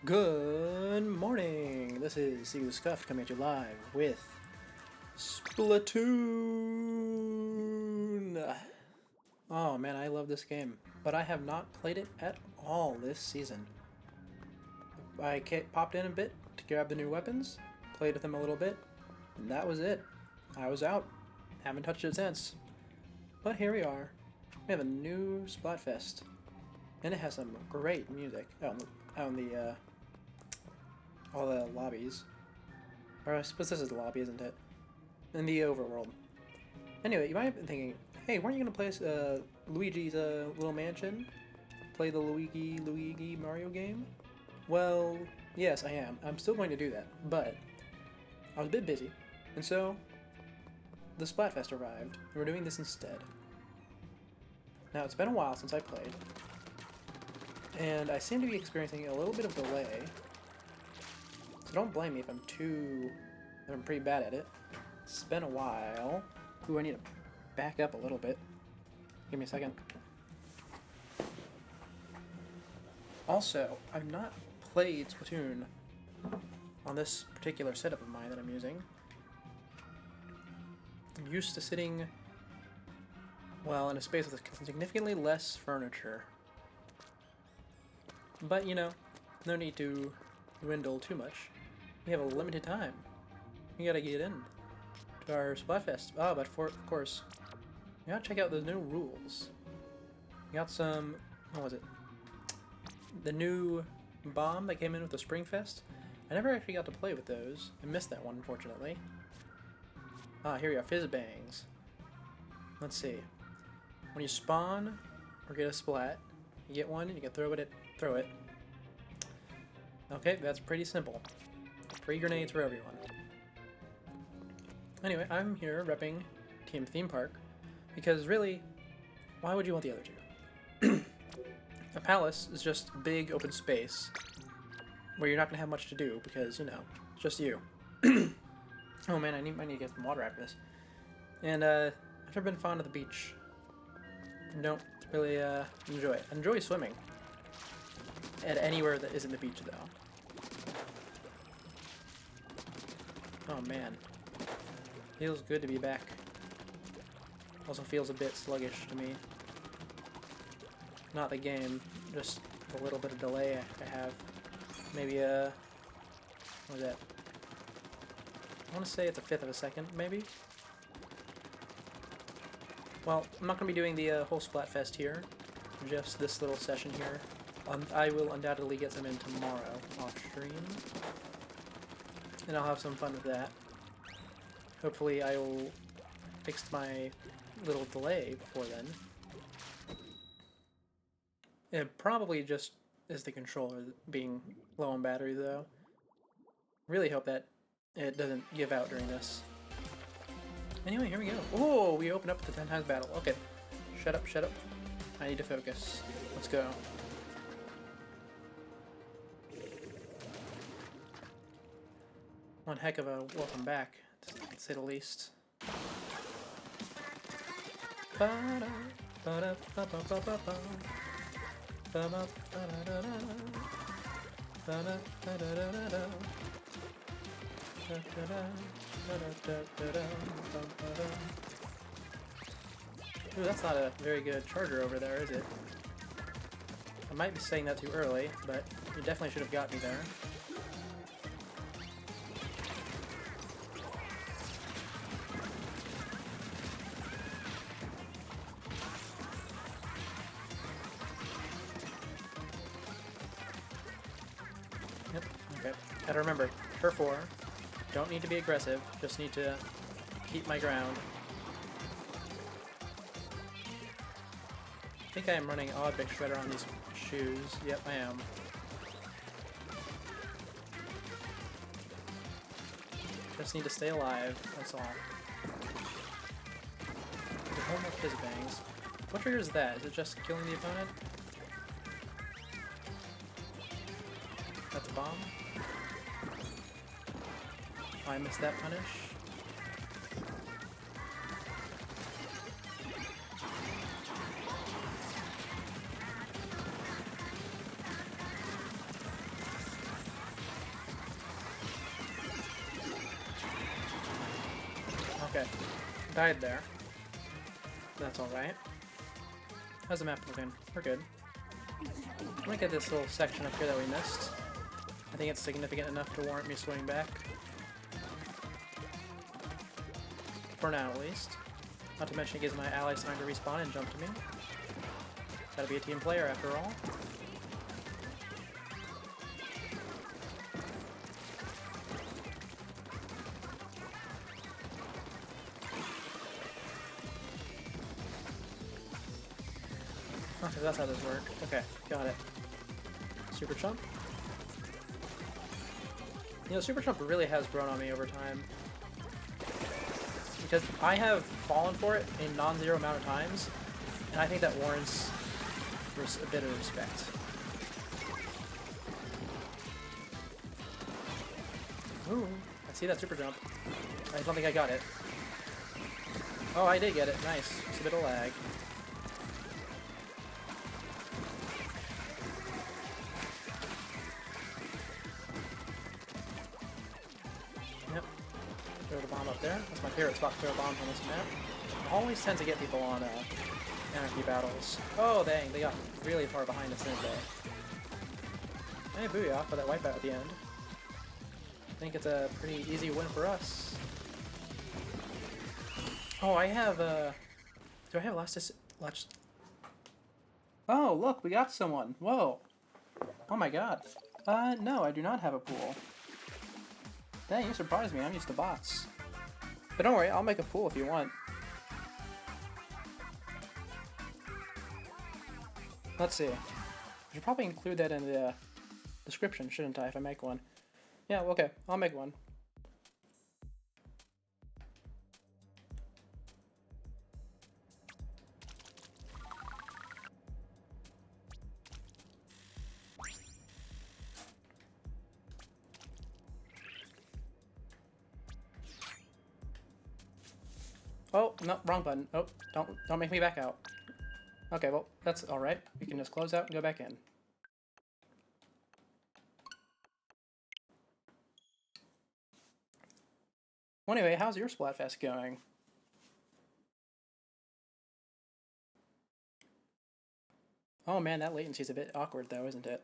Good morning! This is See Scuff coming at you live with Splatoon! Oh man, I love this game, but I have not played it at all this season. I popped in a bit to grab the new weapons, played with them a little bit, and that was it. I was out. Haven't touched it since. But here we are. We have a new Splatfest, and it has some great music on the all the lobbies. Or I suppose this is the lobby, isn't it? In the overworld. Anyway, you might have been thinking, hey, weren't you going to play Luigi's Little Mansion? Play the Luigi Mario game? Well, yes, I am. I'm still going to do that, but I was a bit busy, and so the Splatfest arrived, and we're doing this instead. Now, it's been a while since I played, and I seem to be experiencing a little bit of delay. So don't blame me if I'm pretty bad at it. It's been a while. Ooh, I need to back up a little bit. Give me a second. Also, I've not played Splatoon on this particular setup of mine that I'm using. I'm used to sitting, well, in a space with significantly less furniture. But, you know, no need to dwindle too much. We have a limited time. We gotta get in to our Splatfest. Ah, but of course, we gotta check out those new rules. We got some, what was it? The new bomb that came in with the Springfest. I never actually got to play with those. I missed that one, unfortunately. Ah, here we are, Fizz Bangs. Let's see. When you spawn or get a splat, you get one and you can throw it. Okay, that's pretty simple. Free grenades for everyone. Anyway, I'm here repping Team Theme Park because really, why would you want the other two? A palace is just a big open space where you're not gonna have much to do because, you know, it's just you. Oh man, I need to get some water after this. And I've never been fond of the beach. Don't really enjoy it. I enjoy swimming at anywhere that isn't the beach though. Oh man, feels good to be back. Also feels a bit sluggish to me. Not the game, just a little bit of delay I have. Maybe what was that? I want to say it's a fifth of a second, maybe? Well, I'm not going to be doing the whole Splatfest here, just this little session here. I will undoubtedly get some in tomorrow off stream. And I'll have some fun with that. Hopefully I will fix my little delay before then. It probably just is the controller being low on battery though. Really hope that it doesn't give out during this. Anyway, here we go. Oh, we opened up the 10 times battle. Okay, shut up. I need to focus. Let's go. One heck of a welcome back, to say the least. Ooh, that's not a very good charger over there, is it? I might be saying that too early, but you definitely should have got me there. Yep, okay. Gotta remember, turf 4. Don't need to be aggressive, just need to keep my ground. I think I am running Oddbig Shredder on these shoes. Yep, I am. Just need to stay alive, that's all. The whole more Fizz Bangs. What triggers that? Is it just killing the opponent? That's a bomb? Oh, I missed that punish. Okay. Died there. That's alright. How's the map looking? We're good. I'm gonna get this little section up here that we missed. I think it's significant enough to warrant me swinging back. For now, at least. Not to mention it gives my allies time to respawn and jump to me. Gotta be a team player after all. Okay, that's how this works. Okay, got it. Super Chump. You know, Super Chump really has grown on me over time. Because I have fallen for it a non-zero amount of times, and I think that warrants a bit of respect. Ooh, I see that Super Jump. I don't think I got it. Oh, I did get it. Nice. Just a bit of lag. Yep. Throw the bomb up there. That's my favorite spot to throw bombs on this map. I always tend to get people on anarchy battles. Oh, dang. They got really far behind us, didn't they? Hey, booyah for that wipeout at the end. I think it's a pretty easy win for us. Oh, I have, do I have last... Oh, look, we got someone. Whoa. Oh my god. No, I do not have a pool. Dang, you surprised me. I'm used to bots. But don't worry, I'll make a pool if you want. Let's see. I should probably include that in the description, shouldn't I, if I make one? Yeah, okay, I'll make one. Oh, no, wrong button. Oh, don't make me back out. Okay, well, that's alright. We can just close out and go back in. Well, anyway, how's your Splatfest going? Oh man, that latency's a bit awkward though, isn't it?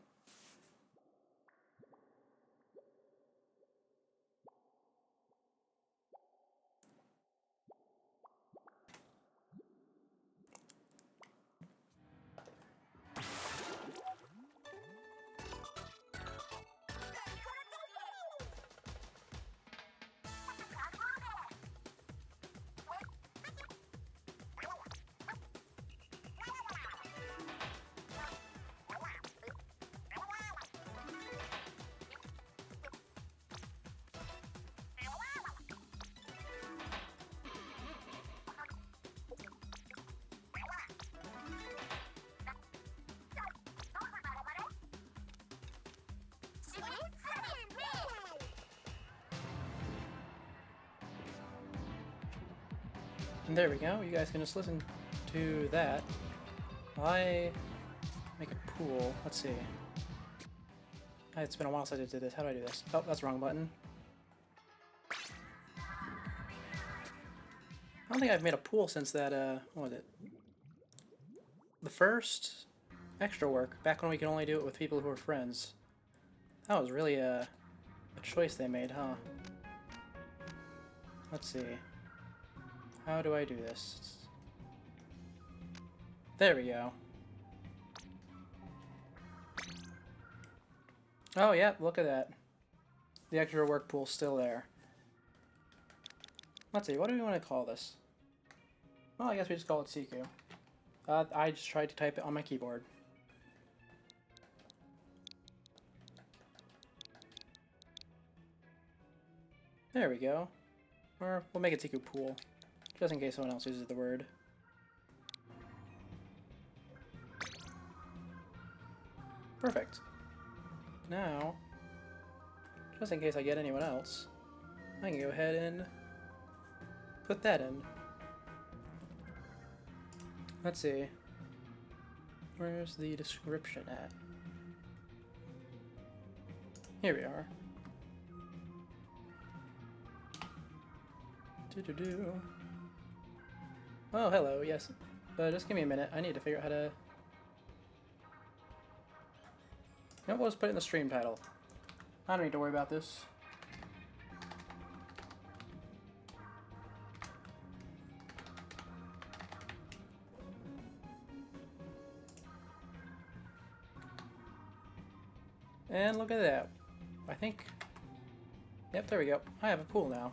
And there we go, you guys can just listen to that. I make a pool. Let's see. It's been a while since I did this. How do I do this? Oh, that's the wrong button. I don't think I've made a pool since that, what was it? The first extra work, back when we could only do it with people who were friends. That was really a choice they made, huh? Let's see. How do I do this? There we go. Oh, yeah, look at that. The extra work pool's still there. Let's see, what do we want to call this? Well, I guess we just call it Siku. I just tried to type it on my keyboard. There we go. Or we'll make it Siku Pool, just in case someone else uses the word. Perfect. Now, just in case I get anyone else, I can go ahead and put that in. Let's see. Where's the description at? Here we are. Do-do-do. Oh, hello, yes. Just give me a minute. I need to figure out how to... You know what, let's put it in the stream title. I don't need to worry about this. And look at that. I think... Yep, there we go. I have a pool now.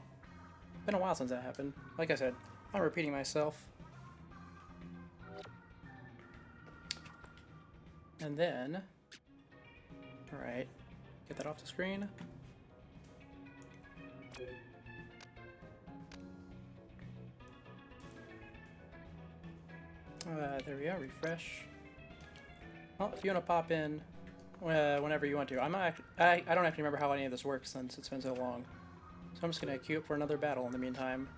Been a while since that happened. Like I said, I'm repeating myself. And then... Alright. Get that off the screen. There we go. Refresh. Well, if you want to pop in whenever you want to. I don't actually remember how any of this works since it's been so long. So I'm just going to queue up for another battle in the meantime.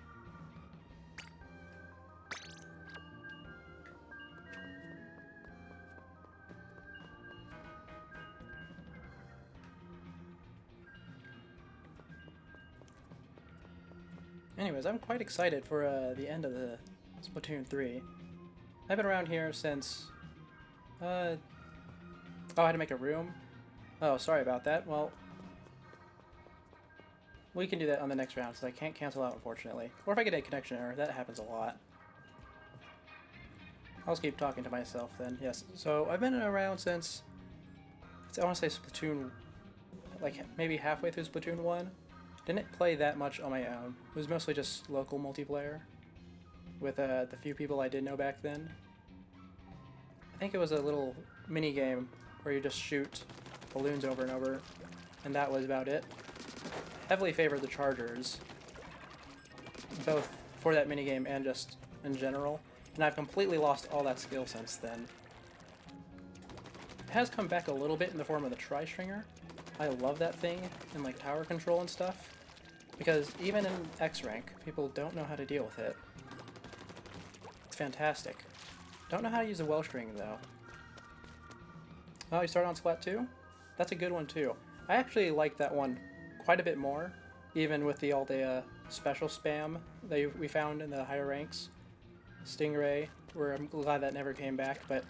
Anyways, I'm quite excited for the end of the Splatoon 3. I've been around here since... Oh, I had to make a room? Oh, sorry about that. Well, we can do that on the next round, so I can't cancel out, unfortunately. Or if I get a connection error, that happens a lot. I'll just keep talking to myself then. Yes, so I've been around since... I want to say Splatoon... like, maybe halfway through Splatoon 1. Didn't play that much on my own. It was mostly just local multiplayer with the few people I did know back then. I think it was a little mini game where you just shoot balloons over and over, and that was about it. Heavily favored the chargers, both for that mini game and just in general, and I've completely lost all that skill since then. It has come back a little bit in the form of the tri-stringer. I love that thing in like tower control and stuff, because even in X rank, people don't know how to deal with it. It's fantastic. Don't know how to use a Welsh string though. Oh, you started on Splat 2? That's a good one too. I actually like that one quite a bit more, even with all the special spam that we found in the higher ranks. Stingray, where I'm glad that never came back, but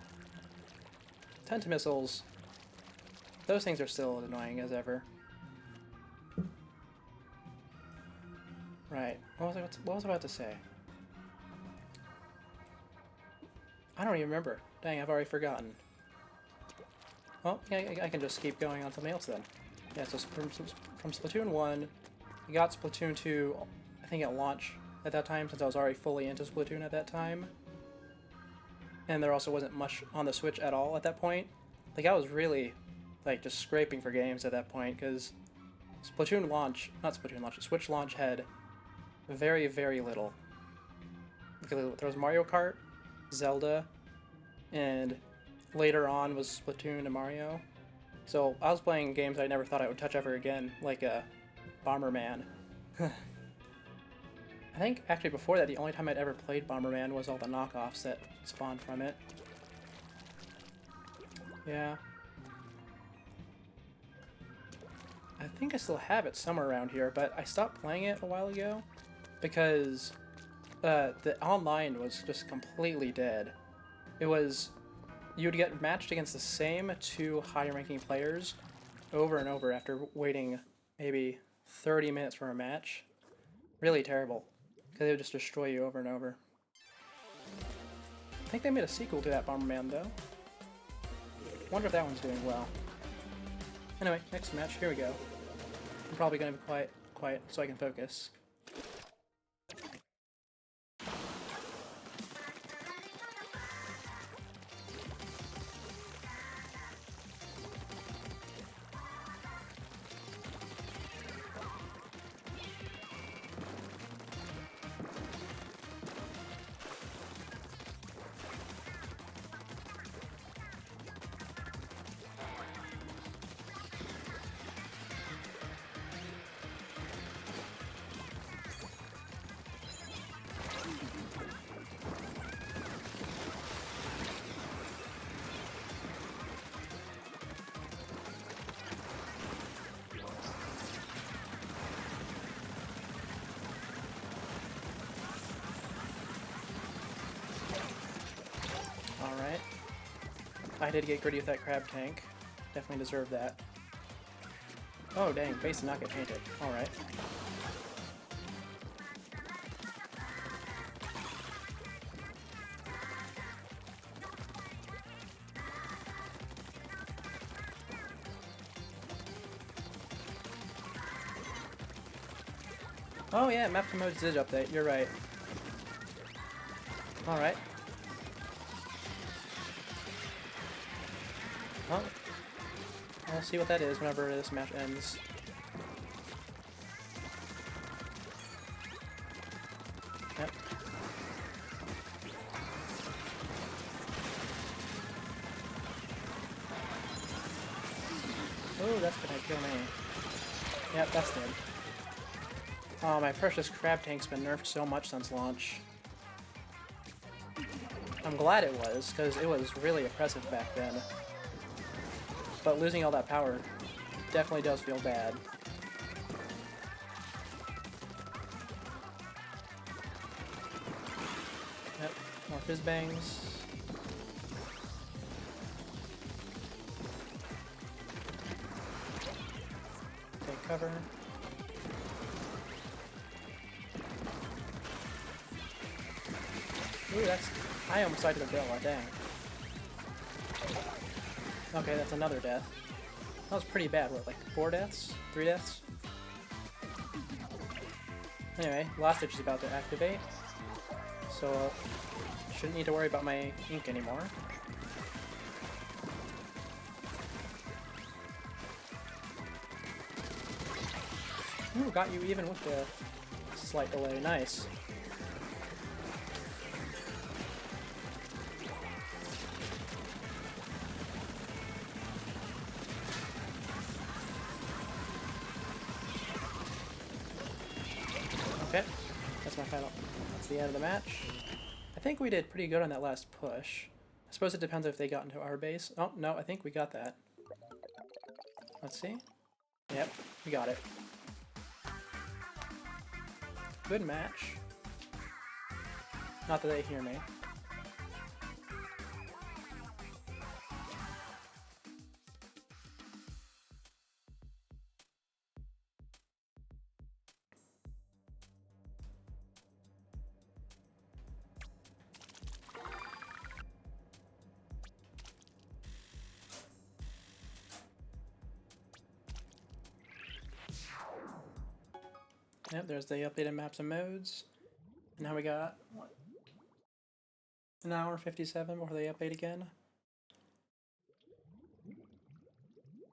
Tentamissiles, those things are still as annoying as ever. Right, what was I about to say? I don't even remember. Dang, I've already forgotten. Well, yeah, I can just keep going on something else then. Yeah, so from Splatoon 1, I got Splatoon 2, I think at launch at that time, since I was already fully into Splatoon at that time. And there also wasn't much on the Switch at all at that point. Like, I was really, like, just scraping for games at that point, because Splatoon launch, not Splatoon launch, Switch launch had very, very little. There was Mario Kart, Zelda, and later on was Splatoon and Mario. So I was playing games I never thought I would touch ever again, like Bomberman. I think actually before that, the only time I'd ever played Bomberman was all the knockoffs that spawned from it. Yeah. I think I still have it somewhere around here, but I stopped playing it a while ago because the online was just completely dead. It was, you would get matched against the same two higher ranking players over and over after waiting maybe 30 minutes for a match. Really terrible, because they would just destroy you over and over. I think they made a sequel to that Bomberman though. Wonder if that one's doing well. Anyway, next match, here we go. I'm probably going to be quiet so I can focus. I did get gritty with that crab tank. Definitely deserved that. Oh dang, base did not get painted. Alright. Oh yeah, map to modes did update, you're right. Alright. Well, I'll see what that is whenever this match ends. Yep. Oh, that's gonna kill me. Yep, that's dead. Oh, my precious crab tank's been nerfed so much since launch. I'm glad it was, because it was really oppressive back then. But losing all that power definitely does feel bad. Yep, more fizz bangs. Take cover. Ooh, that's... I almost died to the bill, dang. Okay, that's another death. That was pretty bad, what, like 4 deaths? 3 deaths? Anyway, Last Ditch is about to activate, so shouldn't need to worry about my ink anymore. Ooh, got you even with the slight delay, nice. Okay, that's my final. That's the end of the match. I think we did pretty good on that last push. I suppose it depends if they got into our base. Oh, no, I think we got that. Let's see. Yep, we got it. Good match. Not that they hear me. Yep, there's the updated maps and modes. Now we got, what, an hour 57 before they update again.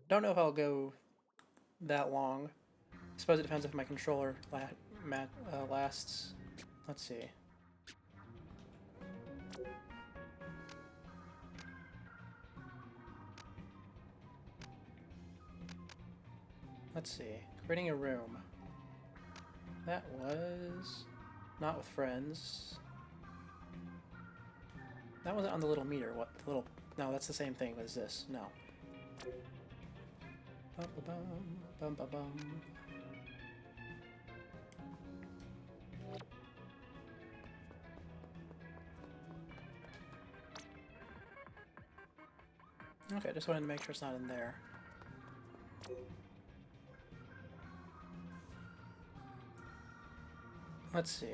Don't know if I'll go that long. I suppose it depends if my controller lasts. Let's see. Let's see. Creating a room. That was not with friends. That wasn't on the little meter. What? The little... No, that's the same thing as this. No. Bum, ba, bum, bum, bum. Okay, just wanted to make sure it's not in there. Let's see.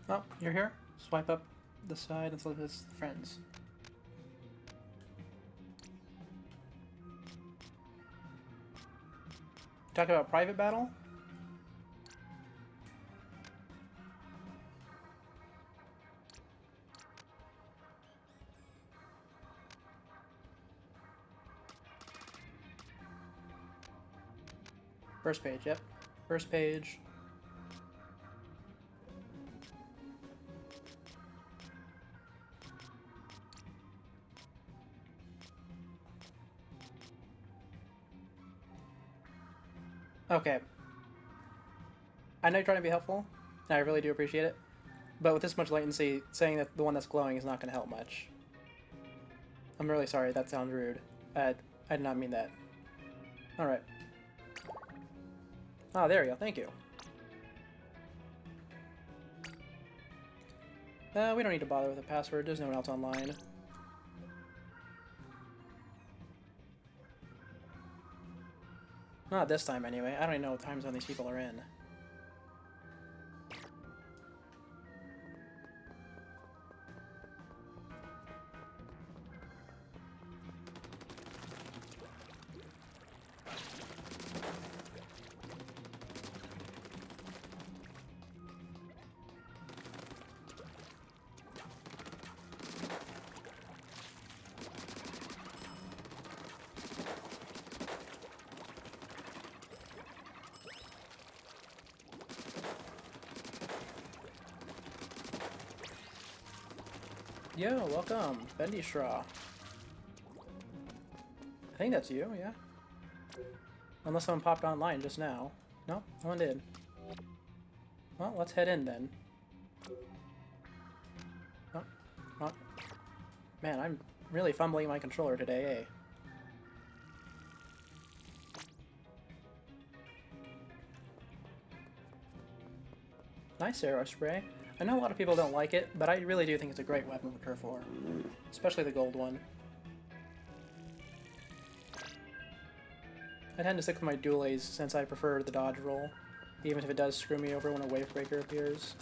Oh, you're here? Swipe up the side until it says friends. Talk about private battle? First page, yep. First page. Okay. I know you're trying to be helpful, and I really do appreciate it, but with this much latency, saying that the one that's glowing is not going to help much. I'm really sorry, that sounds rude. I did not mean that. Alright. Oh, there we go. Thank you. We don't need to bother with a password. There's no one else online. Not this time, anyway. I don't even know what time zone these people are in. Yo, welcome, Bendy Straw. I think that's you, yeah. Unless someone popped online just now. No, no one did. Well, let's head in then. Oh, oh. Man, I'm really fumbling my controller today, eh? Nice arrow spray. I know a lot of people don't like it, but I really do think it's a great weapon for Turf War. Especially the gold one. I tend to stick with my dualies since I prefer the dodge roll, even if it does screw me over when a wave breaker appears.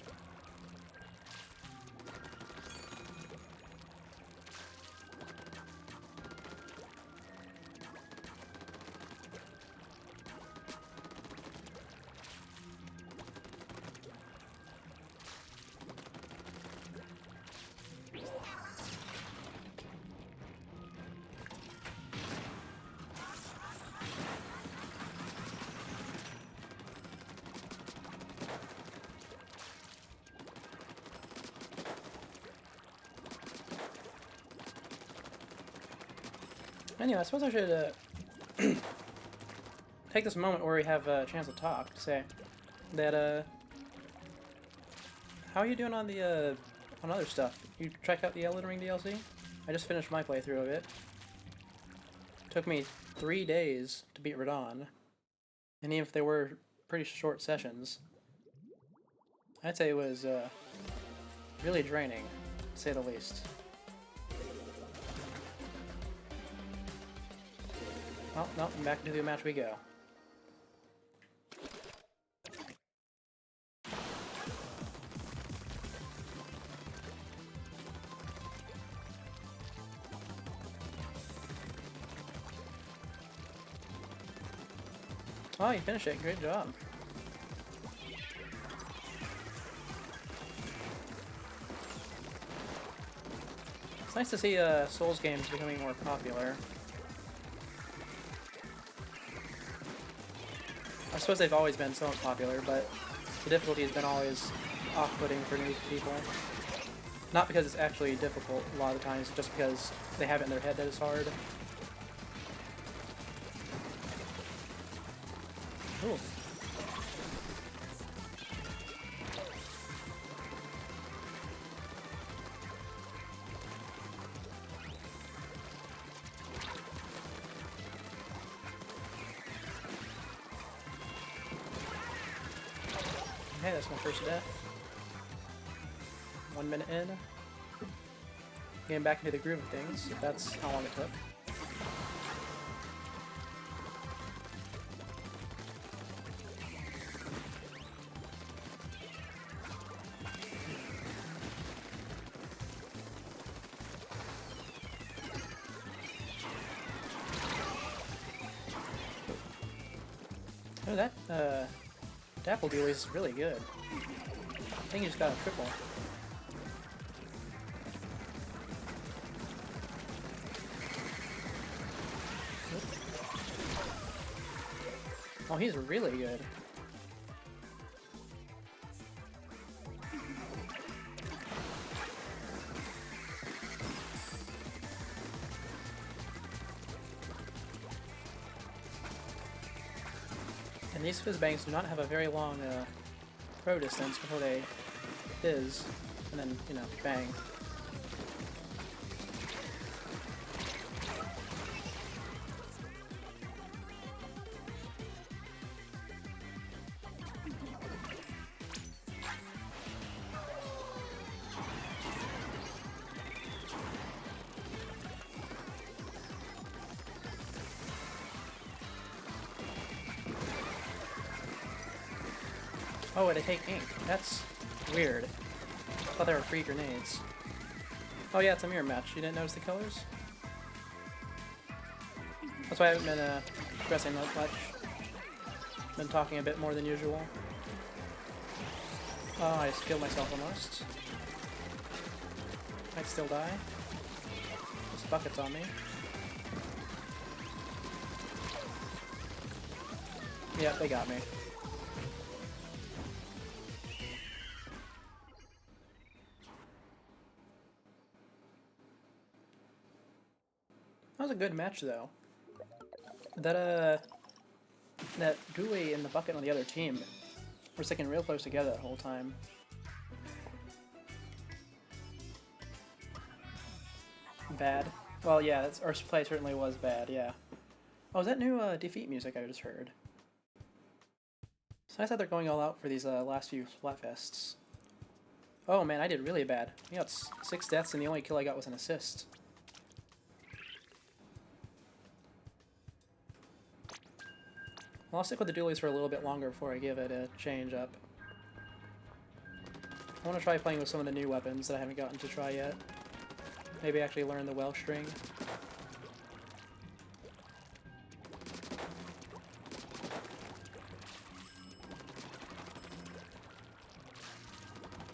Anyway, I suppose I should take this moment where we have a chance to talk to say that how are you doing on the on other stuff? You checked out the Elden Ring DLC? I just finished my playthrough of it. Took me 3 days to beat Radon, and even if they were pretty short sessions, I'd say it was really draining, to say the least. Oh, no, back into the match we go. Oh, you finished it. Great job. It's nice to see Souls games becoming more popular. I suppose they've always been somewhat popular, but the difficulty has been always off-putting for new people. Not because it's actually difficult a lot of the times, just because they have it in their head that it's hard. Ooh. Okay, that's my first death. 1 minute in. Getting back into the groove of things, if that's how long it took. Oh, that Dapple Duel is really good. I think he just got a triple. Oh, he's really good. And these Fizzbangs do not have a very long throw distance before they fizz, and then, you know, bang. Oh, they take ink. That's weird. I thought they were free grenades. Oh yeah, it's a mirror match. You didn't notice the colors? That's why I haven't been progressing that much. Been talking a bit more than usual. Oh, I just killed myself almost. Might still die. This bucket's on me. Yeah, they got me. That was a good match, though. That Gooey and the bucket on the other team were sticking real close together the whole time. Bad. Well, yeah, our play certainly was bad, yeah. Oh, is that new defeat music I just heard? So I thought they're going all out for these last few Splatfests. Oh man, I did really bad. I got 6 deaths and the only kill I got was an assist. Well, I'll stick with the dualies for a little bit longer before I give it a change up. I want to try playing with some of the new weapons that I haven't gotten to try yet. Maybe actually learn the well string.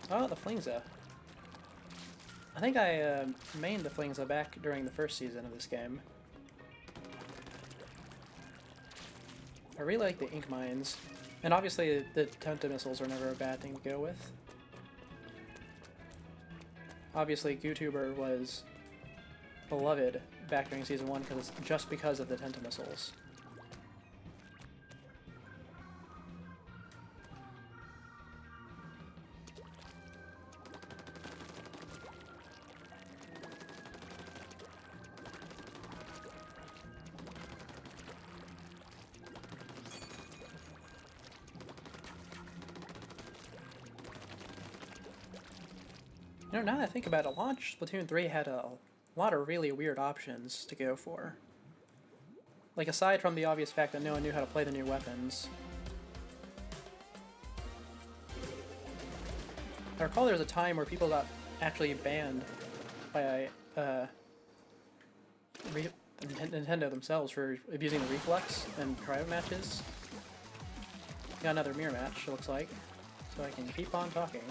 Oh, the Flingza. I think I mained the Flingza back during the first season of this game. I really like the ink mines. And obviously the Tenta missiles are never a bad thing to go with. Obviously GooTuber was beloved back during Season 1 just because of the Tenta missiles. You know, now that I think about it, launch Splatoon 3 had a lot of really weird options to go for. Like, aside from the obvious fact that no one knew how to play the new weapons. I recall there was a time where people got actually banned by Nintendo themselves for abusing the reflex in private matches. Got another mirror match, it looks like, so I can keep on talking.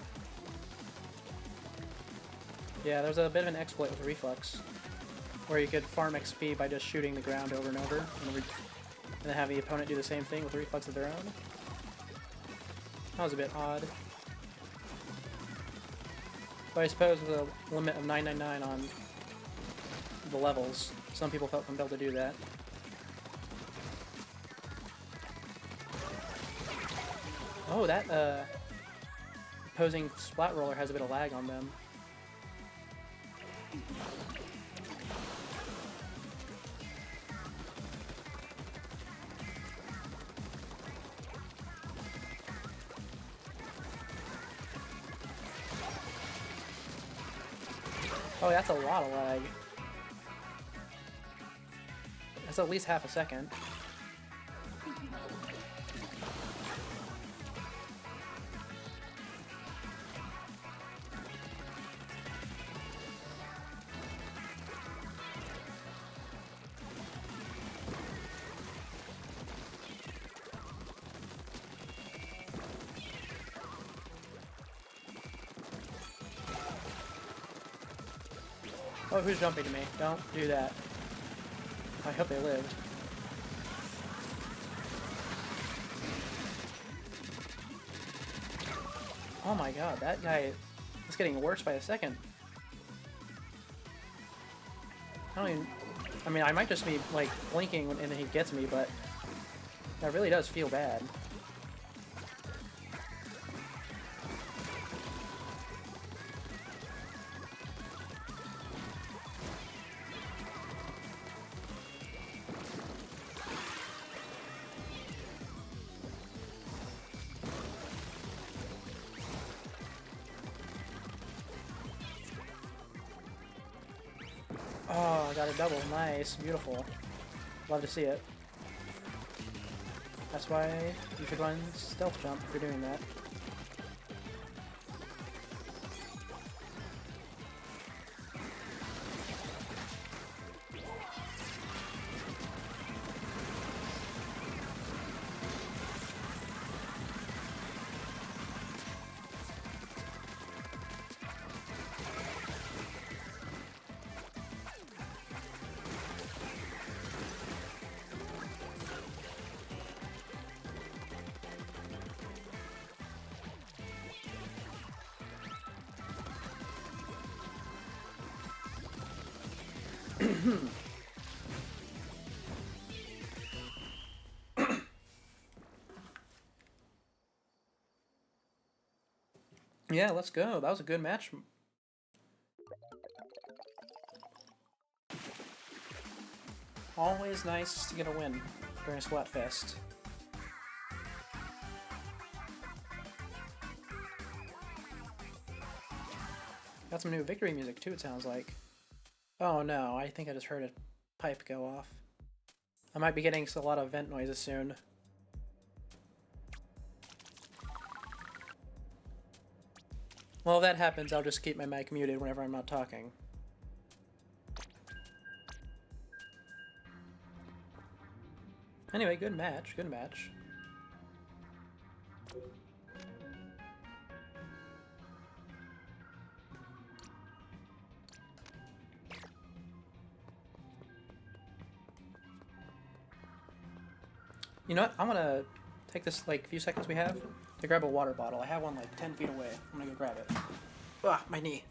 Yeah, there's a bit of an exploit with the reflex, where you could farm XP by just shooting the ground over and over, and then have the opponent do the same thing with a reflex of their own. That was a bit odd. But I suppose with a limit of 999 on the levels, some people felt compelled to do that. Oh, that opposing splat roller has a bit of lag on them. Oh, that's a lot of lag. That's at least half a second. Oh, who's jumping to me? Don't do that. I hope they lived. Oh my god, that guy is getting worse by the second. I mean, I might just be, like, blinking and then he gets me, but that really does feel bad. Oh, I got a double. Nice. Beautiful. Love to see it. That's why you should run stealth jump if you're doing that. Yeah, let's go. That was a good match. Always nice to get a win during Splatfest. Got some new victory music too, it sounds like. Oh no, I think I just heard a pipe go off. I might be getting a lot of vent noises soon. Well, if that happens, I'll just keep my mic muted whenever I'm not talking. Anyway, good match, good match. You know what? I'm gonna take this like few seconds we have to grab a water bottle. I have one like 10 feet away. I'm gonna go grab it. Ah, my knee.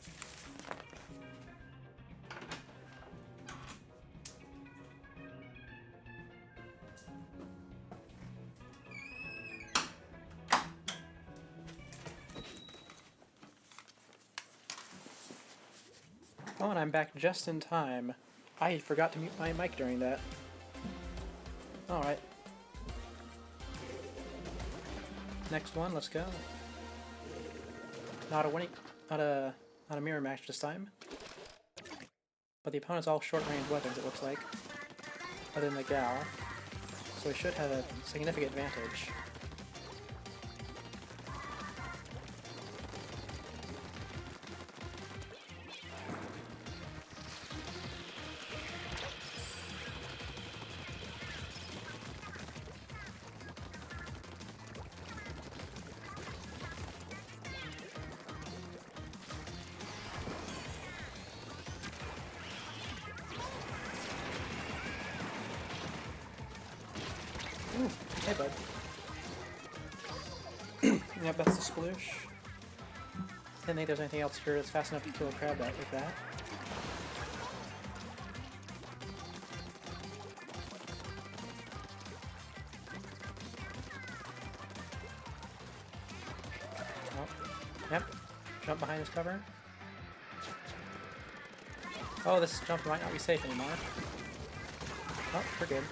Oh, and I'm back just in time. I forgot to mute my mic during that. Alright. Next one, let's go. Not a mirror match this time. But the opponent's all short-range weapons, it looks like. Other than the gal. So we should have a significant advantage. Ooh, hey bud. Yep, that's the sploosh. Didn't think there's anything else here that's fast enough to kill a crab like that. Oh, yep. Jump behind this cover. Oh, this jump might not be safe anymore. Oh, we're good.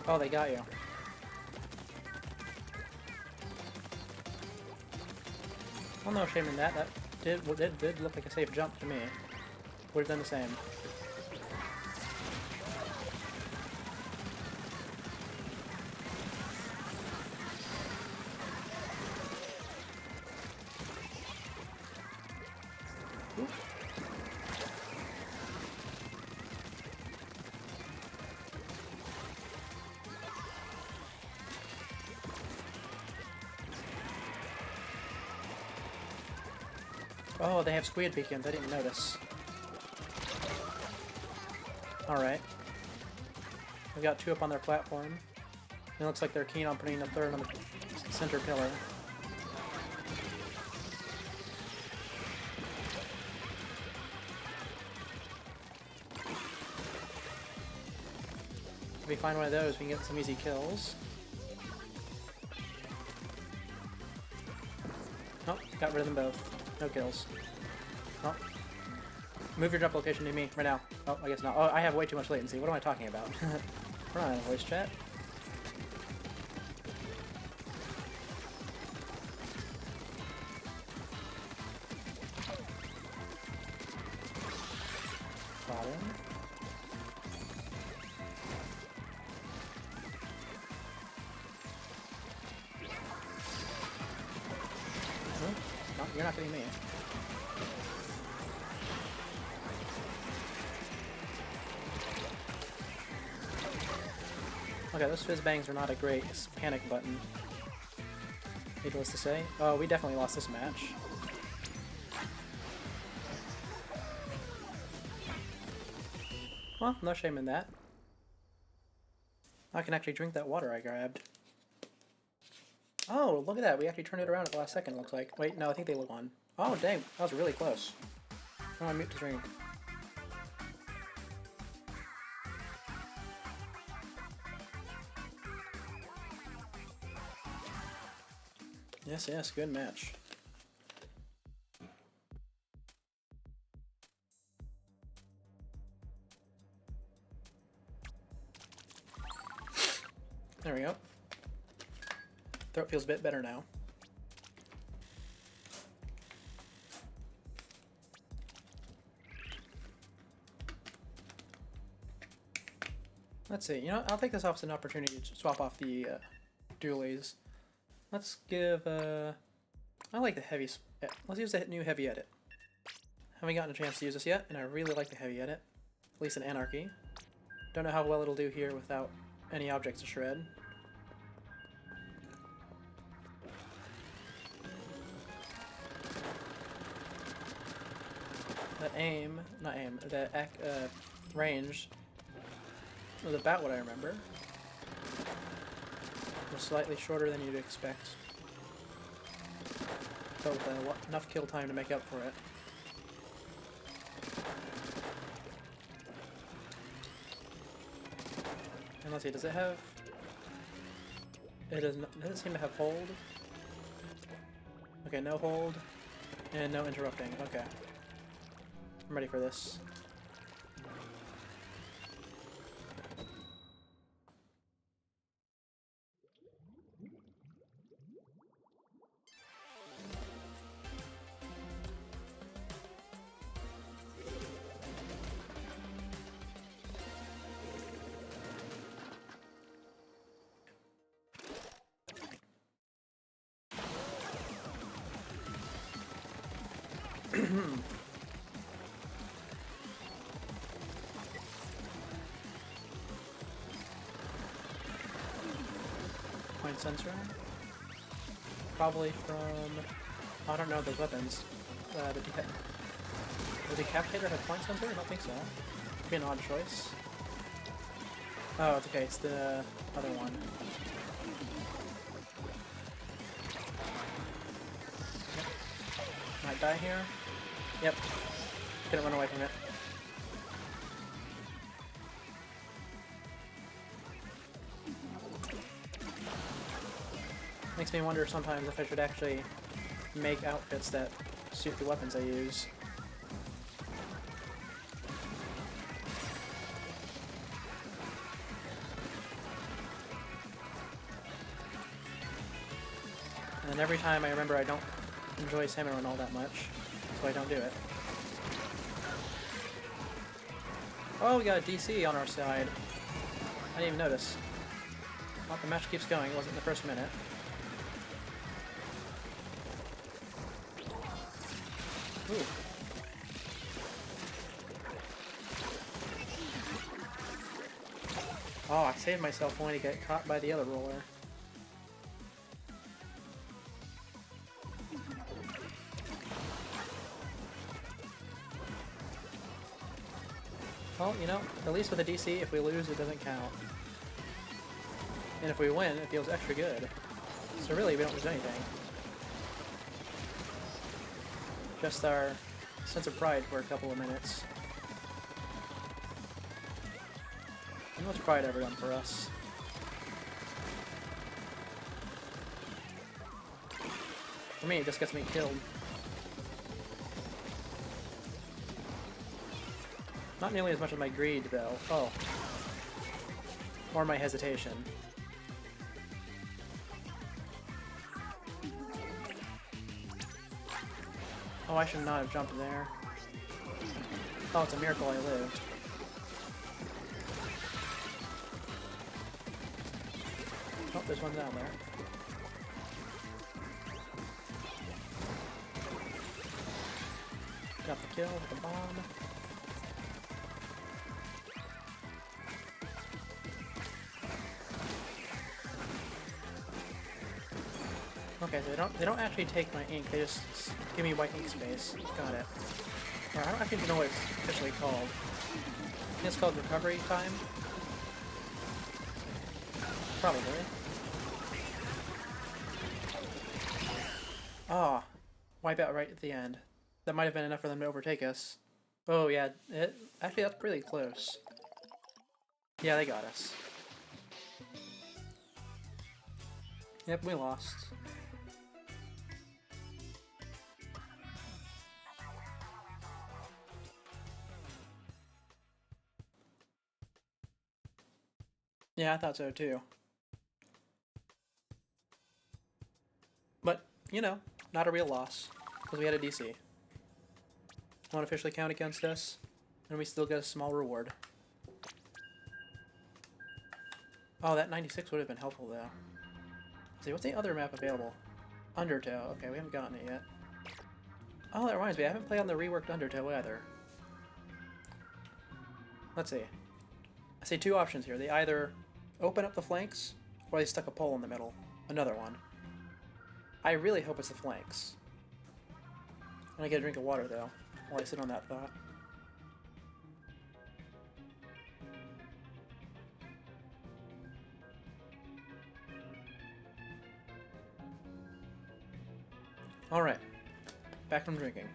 Oh, they got you. Well, no shame in that. That did look like a safe jump to me. Would have done the same. Ooh. Oh, they have squid beacons. I didn't notice. Alright. We've got two up on their platform. It looks like they're keen on putting a third on the center pillar. If we find one of those, we can get some easy kills. Oh, got rid of them both. No kills. Oh. Move your jump location to me right now. Oh, I guess not. Oh, I have way too much latency. What am I talking about? We're not in a voice chat. Got him. No, you're not getting me. Okay, those fizz bangs are not a great panic button. Needless to say. Oh, we definitely lost this match. Well, no shame in that. I can actually drink that water I grabbed. Oh, look at that. We actually turned it around at the last second, looks like. Wait, no, I think they won. Oh, dang. That was really close. I'm gonna mute to drink. Yes, yes, good match. There we go. Throat feels a bit better now. Let's see, you know, I'll take this off as an opportunity to swap off the dualies. Let's give, I like the heavy, let's use the new heavy edit. Haven't gotten a chance to use this yet, and I really like the heavy edit. At least in Anarchy. Don't know how well it'll do here without any objects to shred. The range was about what I remember. It was slightly shorter than you'd expect, but with enough kill time to make up for it. And let's see, does it have... It doesn't seem to have hold. Okay, no hold, and no interrupting. Okay. I'm ready for this. Point sensor? Probably from... I don't know those weapons. The Decapitator have point sensor? I don't think so. Could be an odd choice. Oh, it's okay, it's the other one. Yep. Might die here. Yep. Couldn't run away from it. Makes me wonder sometimes if I should actually make outfits that suit the weapons I use. And then every time I remember I don't enjoy Salmon Run all that much, so I don't do it. Oh, we got a DC on our side. I didn't even notice. Well, the match keeps going. It wasn't in the first minute. Ooh. Oh, I saved myself only to get caught by the other roller. Well, you know, at least with a DC, if we lose, it doesn't count. And if we win, it feels extra good. So really, we don't lose anything. Just our sense of pride for a couple of minutes. And what's pride ever done for us? For me, it just gets me killed. Not nearly as much as my greed, though. Oh. Or my hesitation. Oh, I should not have jumped there. Oh, it's a miracle I lived. Oh, there's one down there. Got the kill with the bomb. Okay, so they don't actually take my ink, they just give me white ink space. Got it. Or I don't actually know what it's officially called. I think it's called recovery time? Probably. Ah, wipe out right at the end. That might have been enough for them to overtake us. Oh yeah, actually that's pretty close. Yeah, they got us. Yep, we lost. Yeah, I thought so too. But, you know, not a real loss, because we had a DC. Won't officially count against us, and we still get a small reward. Oh, that 96 would have been helpful, though. Let's see, what's the other map available? Undertow. Okay, we haven't gotten it yet. Oh, that reminds me, I haven't played on the reworked Undertow either. Let's see. I see two options here. They either open up the flanks, or they stuck a pole in the middle. Another one. I really hope it's the flanks. I'm gonna get a drink of water, though, while I sit on that thought. Alright. Back from drinking.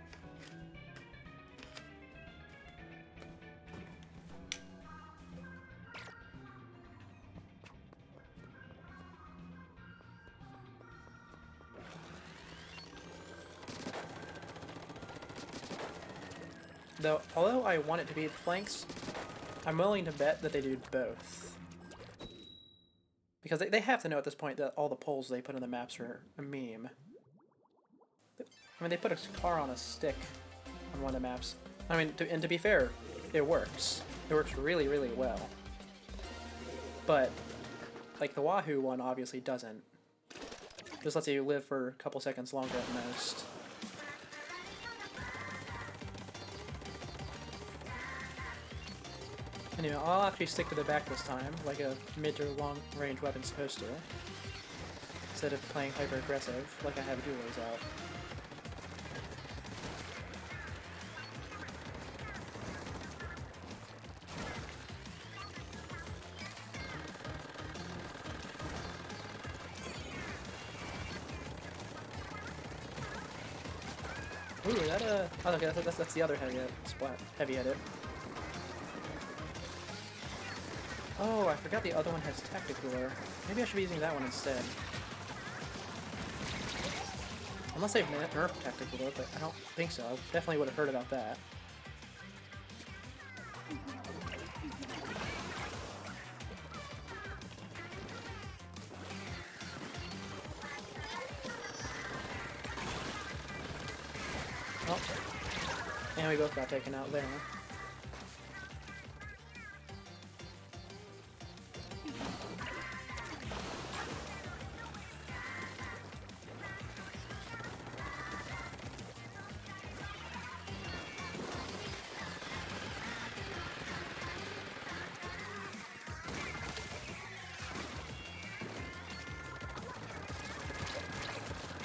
Though, although I want it to be the flanks, I'm willing to bet that they do both. Because they have to know at this point that all the poles they put in the maps are a meme. I mean, they put a car on a stick on one of the maps. I mean, and to be fair, it works. It works really, really well. But, like, the Wahoo one obviously doesn't. Just lets you live for a couple seconds longer at most. Anyway, I'll actually stick to the back this time, like a mid to long range weapon's supposed to. Instead of playing hyper aggressive, like I have duelers out. Ooh, that oh, okay, that's the other heavy edit. Heavy edit. Oh, I forgot the other one has Tacticooooooon. Maybe I should be using that one instead. Unless they've nerfed Tacticooooooon, but I don't think so. I definitely would have heard about that. Oh. And we both got taken out there.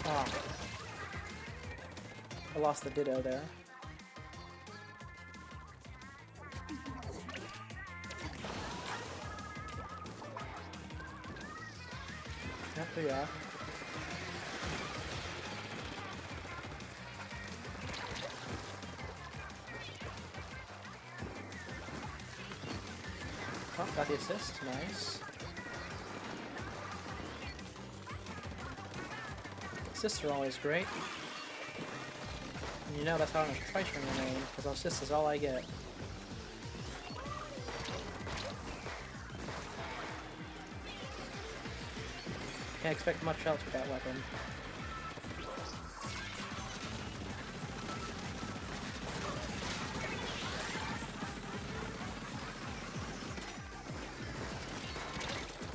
Oh. I lost the Ditto there. Yep, there you are. Oh, got the assist. Nice. Assists are always great. And you know that's how I'm going to price ring remain, because assists is all I get. Can't expect much else with that weapon.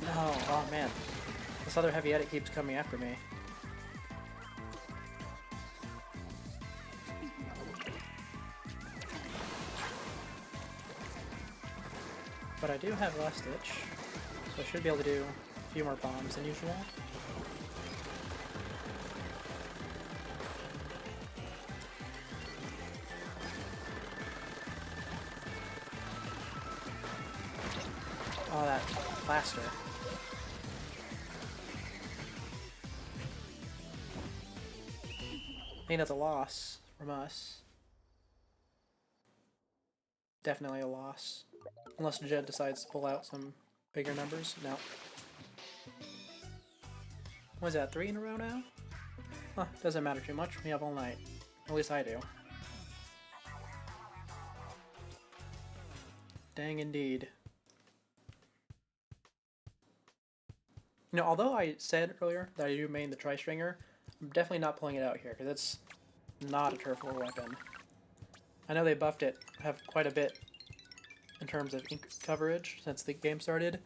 No, oh man. This other heavy edit keeps coming after me. But I do have Last Ditch, so I should be able to do a few more bombs than usual. Oh, that plaster. I think that's a loss from us. Definitely a loss. Unless Jed decides to pull out some bigger numbers. No. What is that, 3 in a row now? Huh, doesn't matter too much. We have all night. At least I do. Dang indeed. You know, although I said earlier that I do main the Tri-Stringer, I'm definitely not pulling it out here, because it's not a turf war weapon. I know they buffed it, have quite a bit in terms of ink coverage since the game started,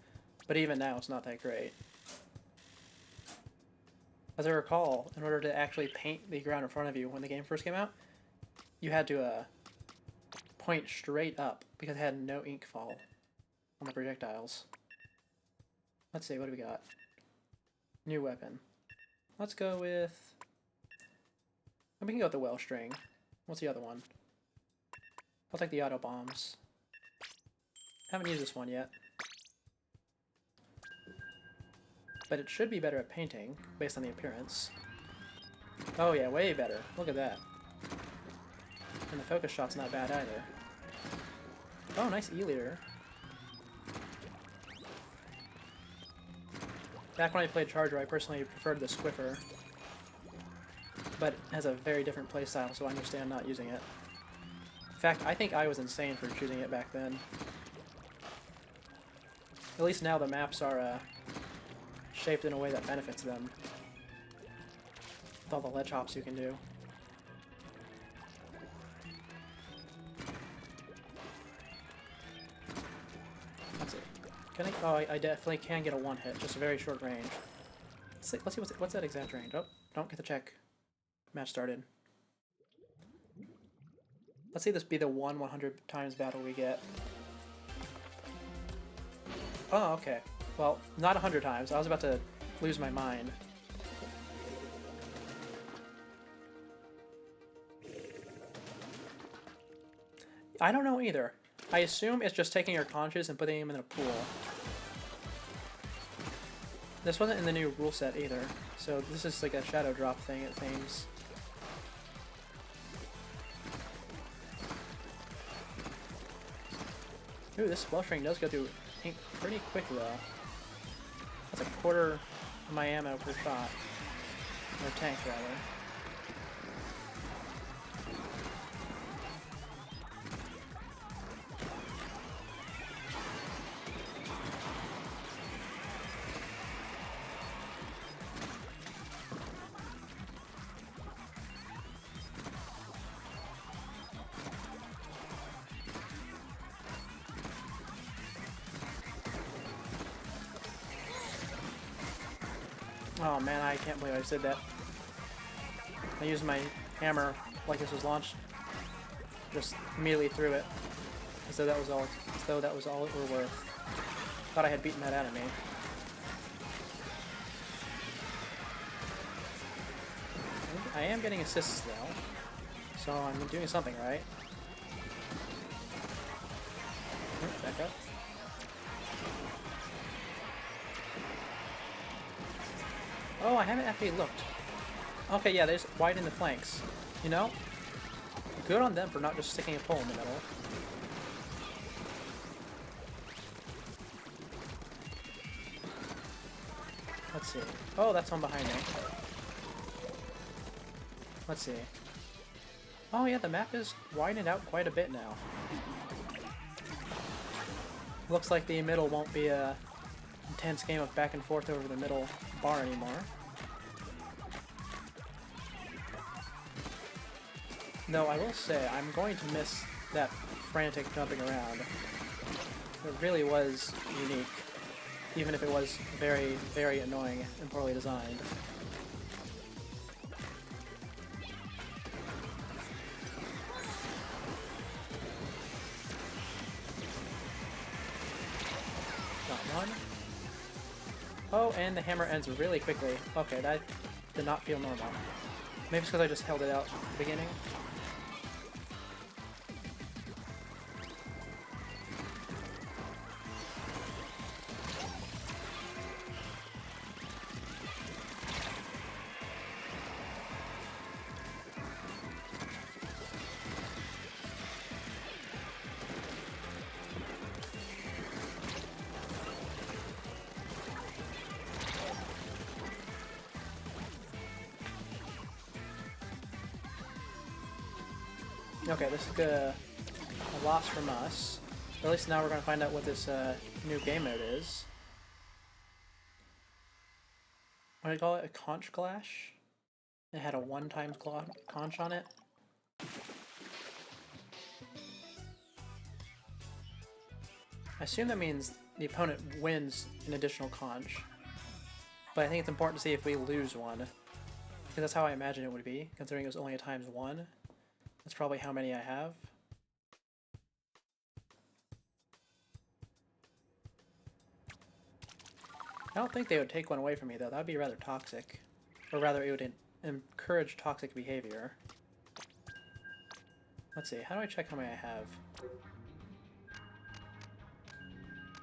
but even now it's not that great. As I recall, in order to actually paint the ground in front of you when the game first came out, you had to point straight up because it had no ink fall on the projectiles. Let's see, what do we got? New weapon. Let's go with... We can go with the well string. What's the other one? I'll take the auto bombs. Haven't used this one yet. But it should be better at painting, based on the appearance. Oh yeah, way better. Look at that. And the focus shot's not bad either. Oh, nice E-leader. Back when I played Charger, I personally preferred the Squiffer. But it has a very different playstyle, so I understand not using it. In fact, I think I was insane for choosing it back then. At least now the maps are shaped in a way that benefits them. With all the ledge hops you can do. That's it. Can I? Oh, I definitely can get a one hit, just a very short range. Let's see what's that exact range. Oh, don't get the check. Match started. Let's see this be the 100 times battle we get. Oh, okay. Well, not 100 times. I was about to lose my mind. I don't know either. I assume it's just taking your conches and putting them in a pool. This wasn't in the new rule set either, so this is like a shadow drop thing, it seems. Ooh, this spell string does go through ink pretty quick though. That's a quarter of my ammo per shot. Or tank, rather. Oh man, I can't believe I said that. I used my hammer like this was launched. Just immediately threw it. As though that was all it were worth. Thought I had beaten that out of me. I am getting assists though. So I'm doing something right. Back up. Oh, I haven't actually looked. Okay, yeah, they just widen the flanks. You know? Good on them for not just sticking a pole in the middle. Let's see. Oh, that's one behind me. Let's see. Oh yeah, the map is widened out quite a bit now. Looks like the middle won't be a intense game of back and forth over the middle bar anymore. Though I will say, I'm going to miss that frantic jumping around. It really was unique, even if it was very, very annoying and poorly designed. Got one. Oh, and the hammer ends really quickly. Okay, that did not feel normal. Maybe it's because I just held it out at the beginning. Okay, this is a loss from us. At least now we're going to find out what this new game mode is. what do you call it? A conch clash? It had a one-time conch on it. I assume that means the opponent wins an additional conch. But I think it's important to see if we lose one. Because that's how I imagine it would be, considering it was only a ×1. That's probably how many I have. I don't think they would take one away from me, though. That would be rather toxic. Or rather, it would encourage toxic behavior. Let's see, how do I check how many I have?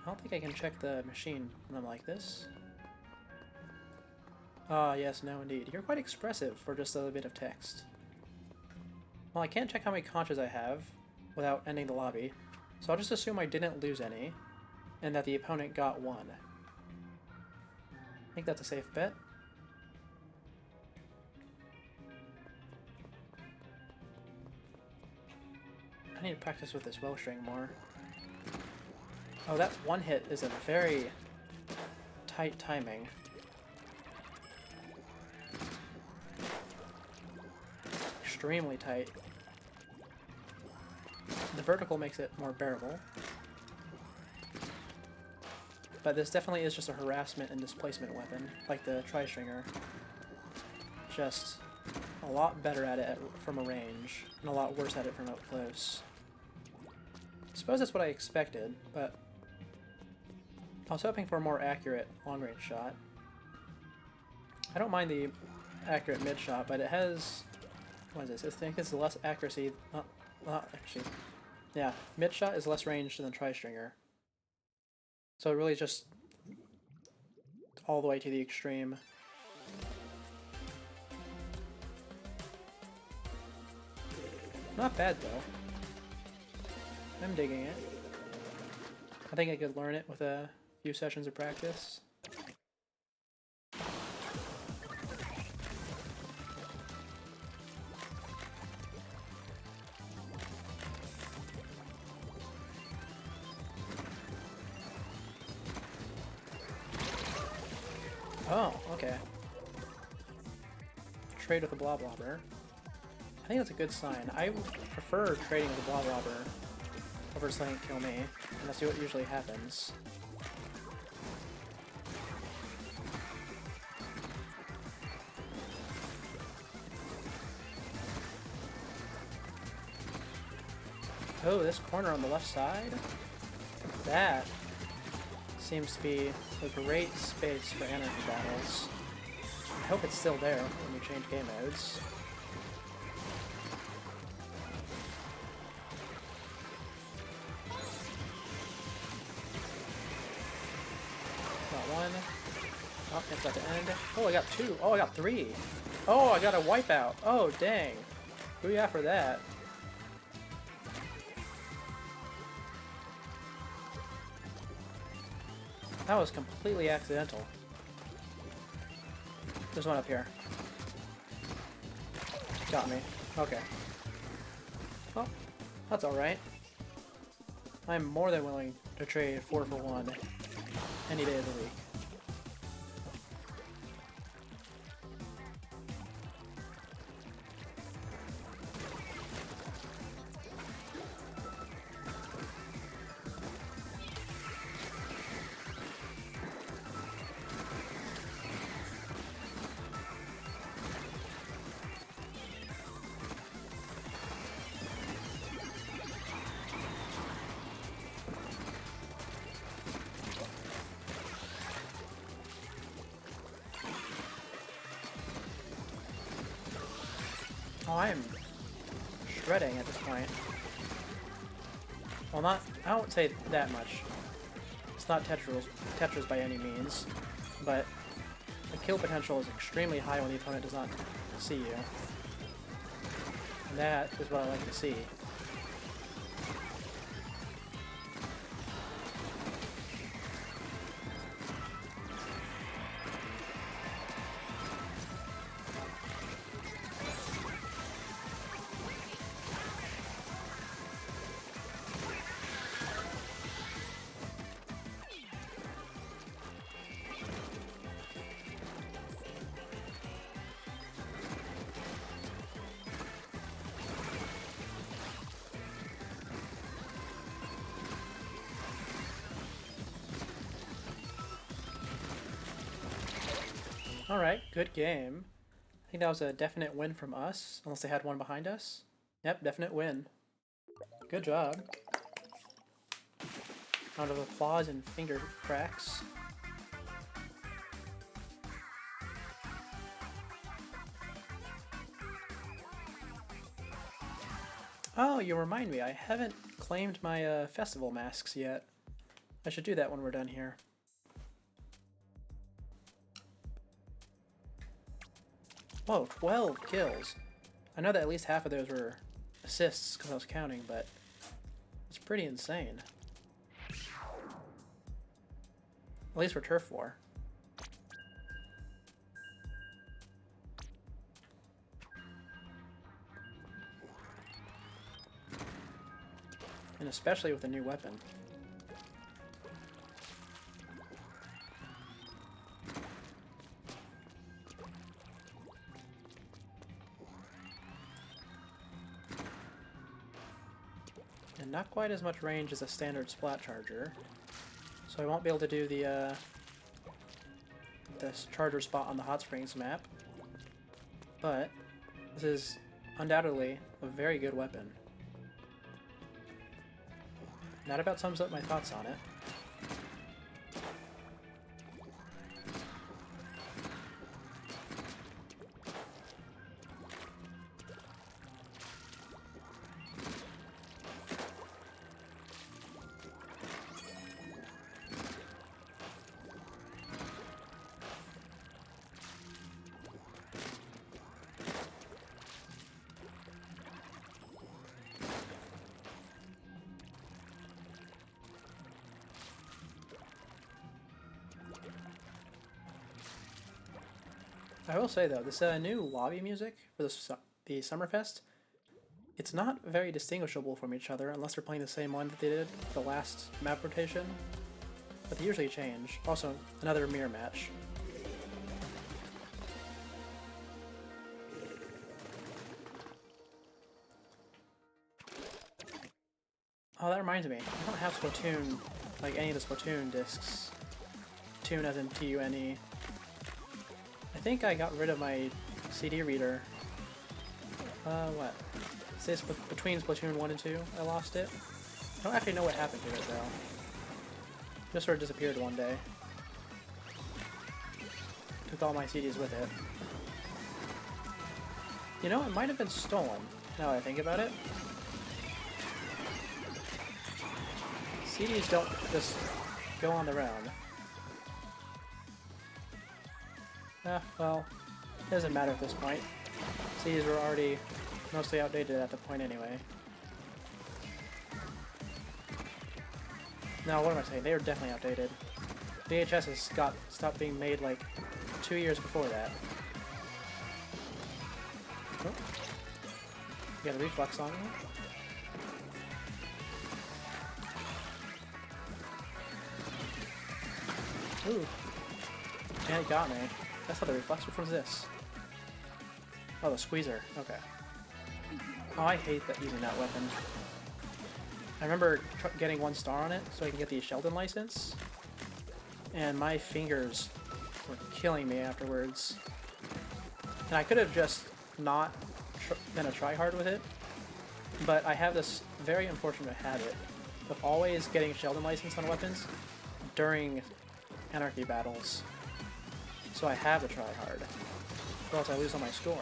I don't think I can check the machine when I'm like this. Ah, yes, no indeed. You're quite expressive for just a bit of text. Well, I can't check how many conches I have without ending the lobby, so I'll just assume I didn't lose any, and that the opponent got one. I think that's a safe bet. I need to practice with this bowstring more. Oh, that one hit is a very tight timing. Extremely tight. The vertical makes it more bearable. But this definitely is just a harassment and displacement weapon, like the tri-stringer. Just a lot better at it from a range, and a lot worse at it from up close. I suppose that's what I expected, but I was hoping for a more accurate long-range shot. I don't mind the accurate mid-shot, but it has... what is this? I think it's less accuracy... actually... yeah, mid-shot is less range than tri-stringer. So it really just all the way to the extreme. Not bad though. I'm digging it. I think I could learn it with a few sessions of practice. Oh, okay. Trade with a Bloblobber. I think that's a good sign. I prefer trading with a Bloblobber over letting it kill me, and that's what usually happens. Oh, this corner on the left side? That seems to be a great space for energy battles. I hope it's still there when we change game modes. Got one. Oh, it's about to end. Oh, I got two. Oh, I got three. Oh, I got a wipeout. Oh, dang. Booyah for that. That was completely accidental. There's one up here. Got me. Okay. Well, that's alright. I'm more than willing to trade 4 for 1 any day of the week. Oh, I'm shredding at this point. Well, not, I won't say that much. It's not Tetris by any means, but the kill potential is extremely high when the opponent does not see you. And that is what I like to see. Alright, good game. I think that was a definite win from us, unless they had one behind us. Yep, definite win. Good job. Round of applause and finger cracks. Oh, you remind me, I haven't claimed my festival masks yet. I should do that when we're done here. Whoa, 12 kills. I know that at least half of those were assists because I was counting, but it's pretty insane. At least for Turf War. And especially with a new weapon. And not quite as much range as a standard Splat Charger. So I won't be able to do the this charger spot on the Hot Springs map. But this is undoubtedly a very good weapon. That about sums up my thoughts on it. I will say though, this new lobby music for the Summerfest, it's not very distinguishable from each other unless they're playing the same one that they did the last map rotation, but they usually change. Also, another mirror match. Oh, that reminds me, I don't have Splatoon, like any of the Splatoon discs. Tune as in T-U-N-E. I think I got rid of my CD reader. What? It says between Splatoon 1 and 2, I lost it. I don't actually know what happened to it, though. It just sort of disappeared one day. Took all my CDs with it. You know, it might have been stolen, now that I think about it. CDs don't just go on their own. Well, it doesn't matter at this point. CDs were already mostly outdated at the point anyway. No, what am I saying? They were definitely outdated. VHS has stopped being made like 2 years before that. Oh. You got a reflex on you? Ooh. Yeah, it got me. That's how the reflex. Which one's this? Oh, the squeezer. Okay. Oh, I hate using that weapon. I remember getting 1 star on it so I can get the Sheldon license, and my fingers were killing me afterwards. And I could have just not been a tryhard with it, but I have this very unfortunate habit of always getting Sheldon license on weapons during Anarchy battles. So I have to try hard, or else I lose on my score.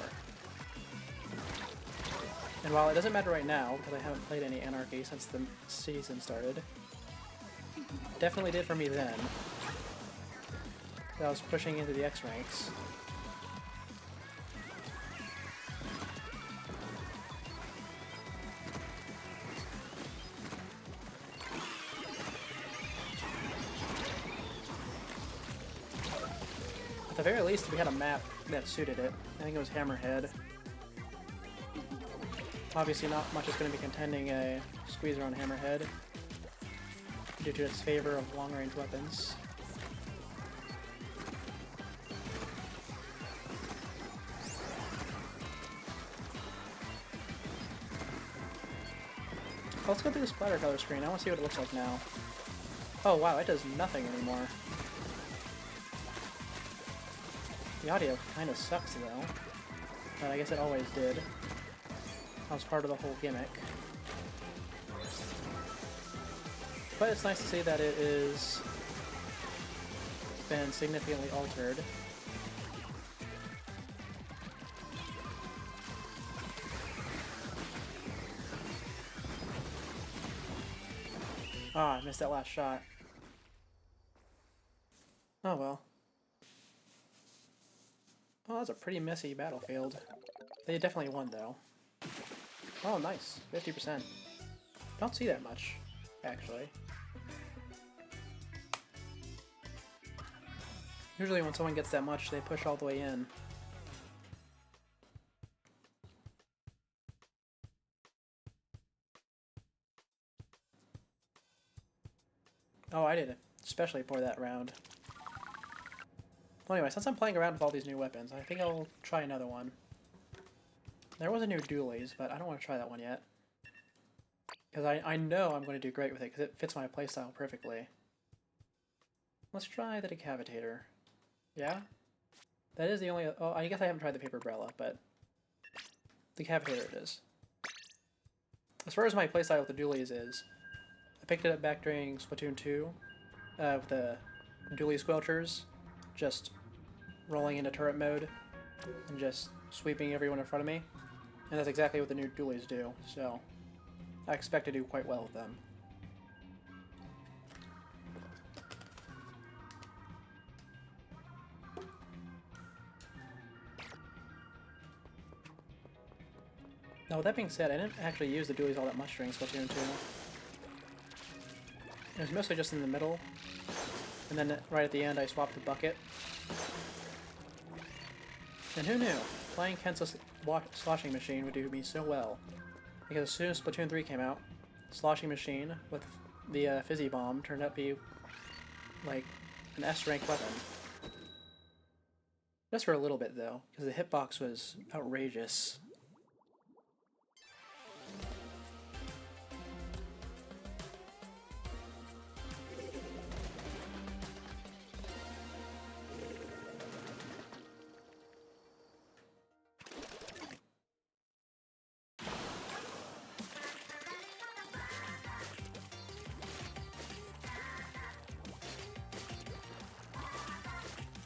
And while it doesn't matter right now, because I haven't played any Anarchy since the season started, it definitely did for me then. I was pushing into the X ranks. At the very least, we had a map that suited it. I think it was Hammerhead. Obviously not much is going to be contending a squeezer on Hammerhead due to its favor of long-range weapons. Let's go through the splatter color screen. I want to see what it looks like now. Oh wow, it does nothing anymore. The audio kind of sucks though, but I guess it always did. That was part of the whole gimmick. But it's nice to see that it is been significantly altered. Ah, I missed that last shot. Oh well. Oh, that's a pretty messy battlefield. They definitely won though. Oh, nice. 50%. Don't see that much, actually. Usually when someone gets that much, they push all the way in. Oh, I did especially pour that round. Well, anyway, since I'm playing around with all these new weapons, I think I'll try another one. There was a new dualies, but I don't want to try that one yet. Because I know I'm going to do great with it, because it fits my playstyle perfectly. Let's try the decapitator. Yeah? That is the only... Oh, I guess I haven't tried the paper umbrella, but... Decapitator it is. As far as my playstyle with the dualies is, I picked it up back during Splatoon 2, with the dualie squelchers, just rolling into turret mode, and just sweeping everyone in front of me. And that's exactly what the new dualies do, so I expect to do quite well with them. Now, with that being said, I didn't actually use the dualies all that much during Splatoon 2. It was mostly just in the middle, and then right at the end I swapped the bucket. And who knew? Playing Ken's sloshing machine would do me so well. Because as soon as Splatoon 3 came out, sloshing machine with the fizzy bomb turned out to be like an S-rank weapon. Just for a little bit though, because the hitbox was outrageous.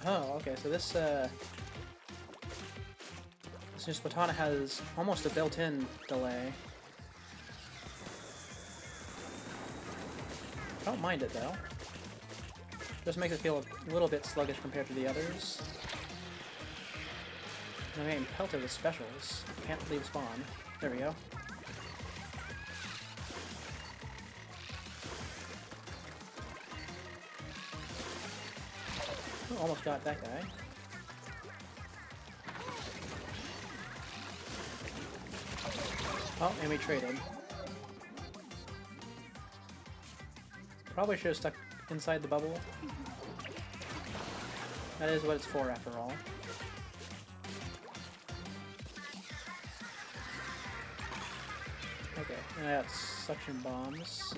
Oh, okay, so this new Splatooooooon has almost a built-in delay. I don't mind it, though. Just makes it feel a little bit sluggish compared to the others. I'm getting pelted with specials. Can't leave spawn. There we go. Almost got that guy. Oh, and we traded. Probably should have stuck inside the bubble. That is what it's for, after all. Okay, and I got suction bombs.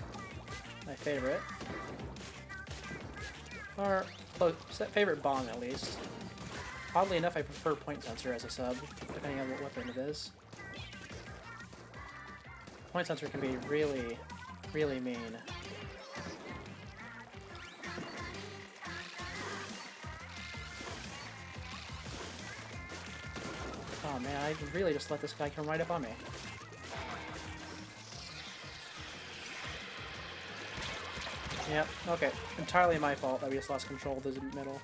My favorite. Or favorite bomb, at least. Oddly enough, I prefer point sensor as a sub, depending on what weapon it is. Point sensor can be really, really mean. Oh man, I really just let this guy come right up on me. Yep, okay. Entirely my fault that we just lost control of the middle.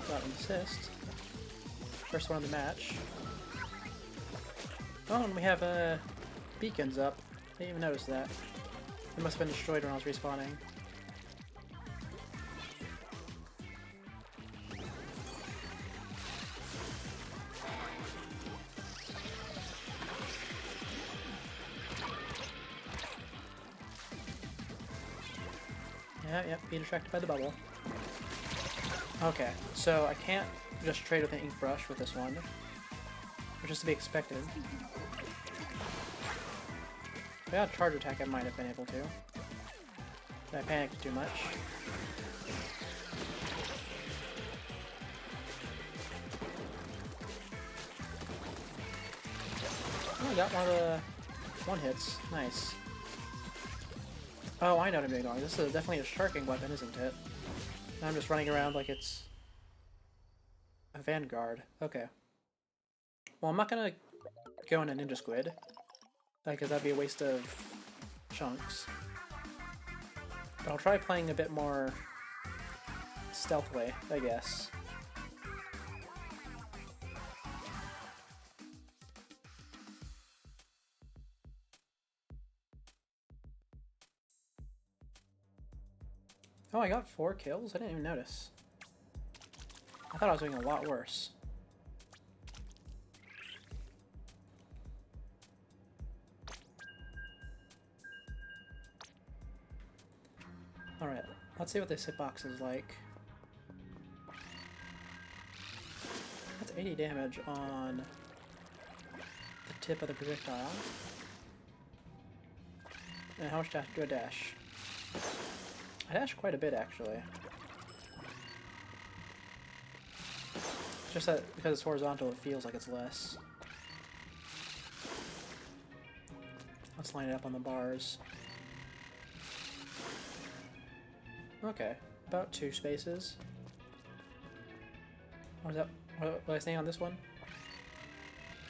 Got an assist. First one of the match. Oh, and we have beacons up. Didn't even notice that. They must have been destroyed when I was respawning. Yep, be distracted by the bubble. Okay, so I can't just trade with an ink brush with this one, which is to be expected. If I had a charge attack, I might have been able to. But I panicked too much. Oh, I got one of the one-hits. Nice. Oh, I know what I'm doing wrong. This is definitely a sharking weapon, isn't it? I'm just running around like it's a vanguard. Okay. Well, I'm not gonna go in a ninja squid, because that'd be a waste of chunks. But I'll try playing a bit more stealthily, I guess. Oh, I got 4 kills? I didn't even notice. I thought I was doing a lot worse. Alright, let's see what this hitbox is like. That's 80 damage on the tip of the projectile. And how much dash do I dash? I dash quite a bit, actually. Just that because it's horizontal, it feels like it's less. Let's line it up on the bars. Okay, about 2 spaces. What was that? What was I saying on this one?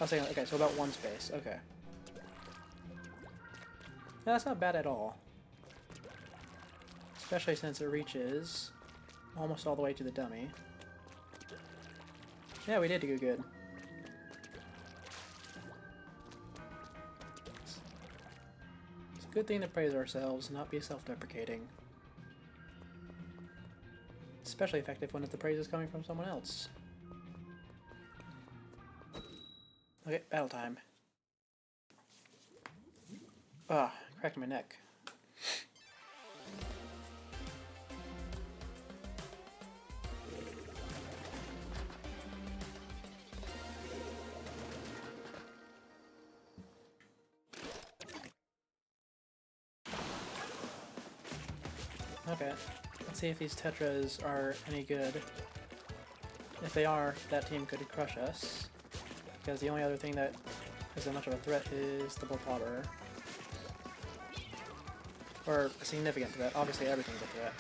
I was saying, okay, so about 1 space. Okay. Yeah, that's not bad at all. Especially since it reaches almost all the way to the dummy. Yeah, we did do good. It's a good thing to praise ourselves, not be self-deprecating. Especially effective when the praise is coming from someone else. Okay, battle time. Ah, cracked my neck. Okay, let's see if these Tetras are any good. If they are, that team could crush us. Because the only other thing that is that much of a threat is the Blopper. Or a significant threat. Obviously everything's a threat.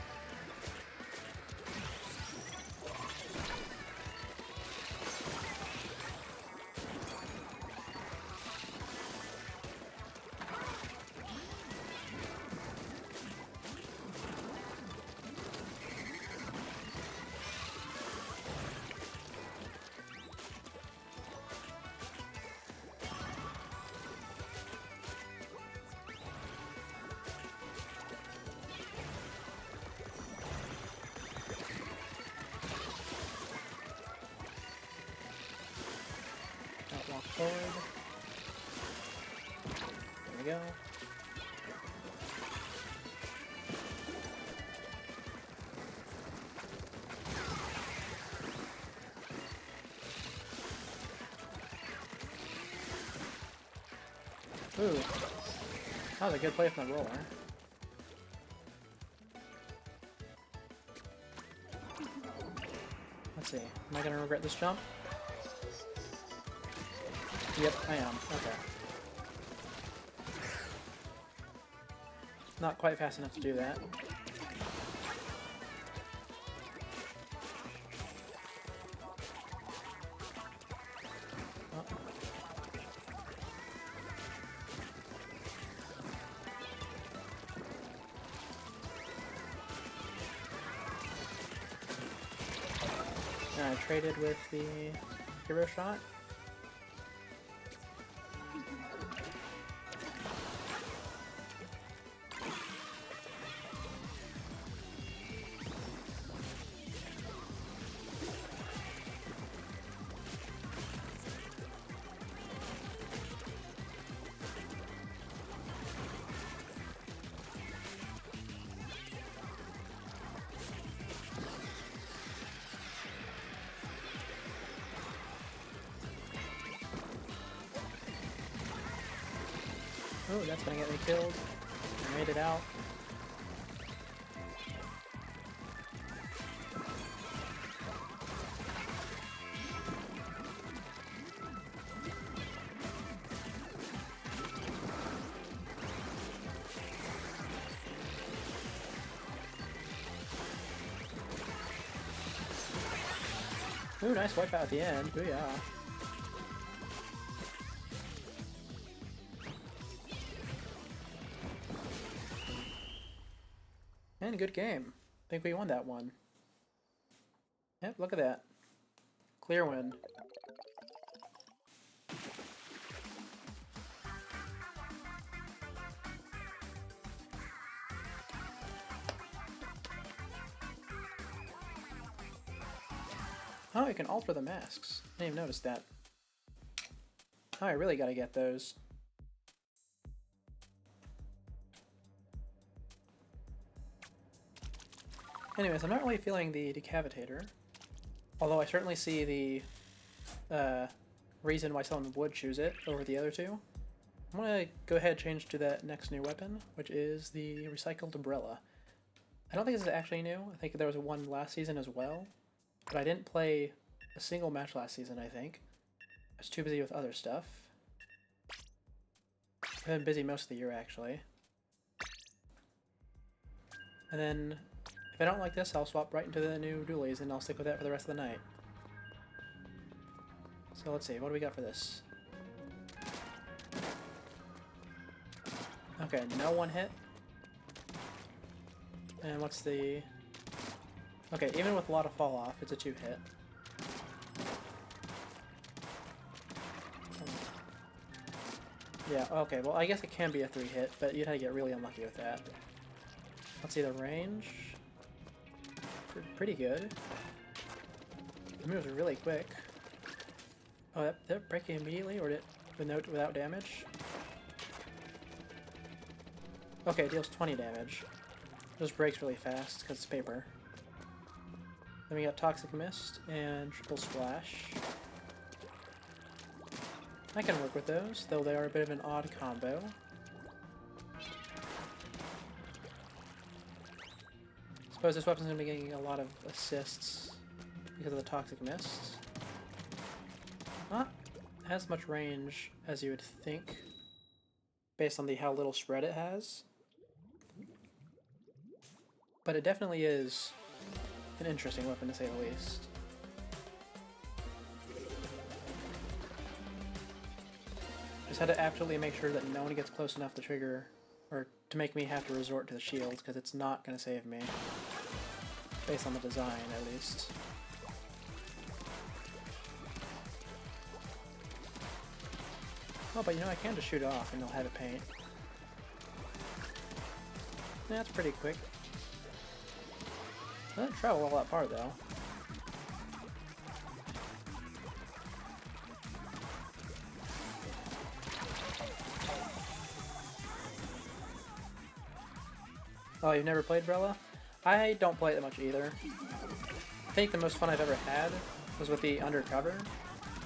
Walk forward. There we go. Ooh. That was a good play from the roller. Let's see. Am I gonna regret this jump? Yep, I am. Okay. Not quite fast enough to do that. Oh. And I traded with the hero shot. Oh, that's gonna get me killed. I made it out. Ooh, nice wipe out at the end. Ooh, yeah. And good game. I think we won that one. Yep, look at that. Clear win. Oh, you can alter the masks. I didn't even notice that. Oh, I really gotta get those. Anyways, I'm not really feeling the Decavitator. Although I certainly see the reason why someone would choose it over the other two. I'm gonna go ahead and change to that next new weapon, which is the Recycled Umbrella. I don't think this is actually new. I think there was one last season as well. But I didn't play a single match last season, I think. I was too busy with other stuff. I've been busy most of the year, actually. And then, if I don't like this, I'll swap right into the new dualies, and I'll stick with that for the rest of the night. So let's see, what do we got for this? Okay, no one hit. And what's the... Okay, even with a lot of fall off, it's a 2-hit. Yeah, okay, well I guess it can be a 3-hit, but you'd have to get really unlucky with that. Let's see the range. Pretty good. The moves are really quick. Oh, did that break you immediately, or did it without damage? Okay, it deals 20 damage. It just breaks really fast because it's paper. Then we got Toxic Mist and Triple Splash. I can work with those, though they are a bit of an odd combo. Suppose this weapon's going to be getting a lot of assists because of the Toxic Mist. Not as much range as you would think, based on how little spread it has. But it definitely is an interesting weapon, to say the least. Just had to absolutely make sure that no one gets close enough to trigger, or to make me have to resort to the shield, because it's not going to save me. Based on the design, at least. Oh, but you know, I can just shoot it off and they'll have it paint. Yeah, that's pretty quick. I didn't travel all that far, though. Oh, you've never played Brella? I don't play it that much either. I think the most fun I've ever had was with the Undercover,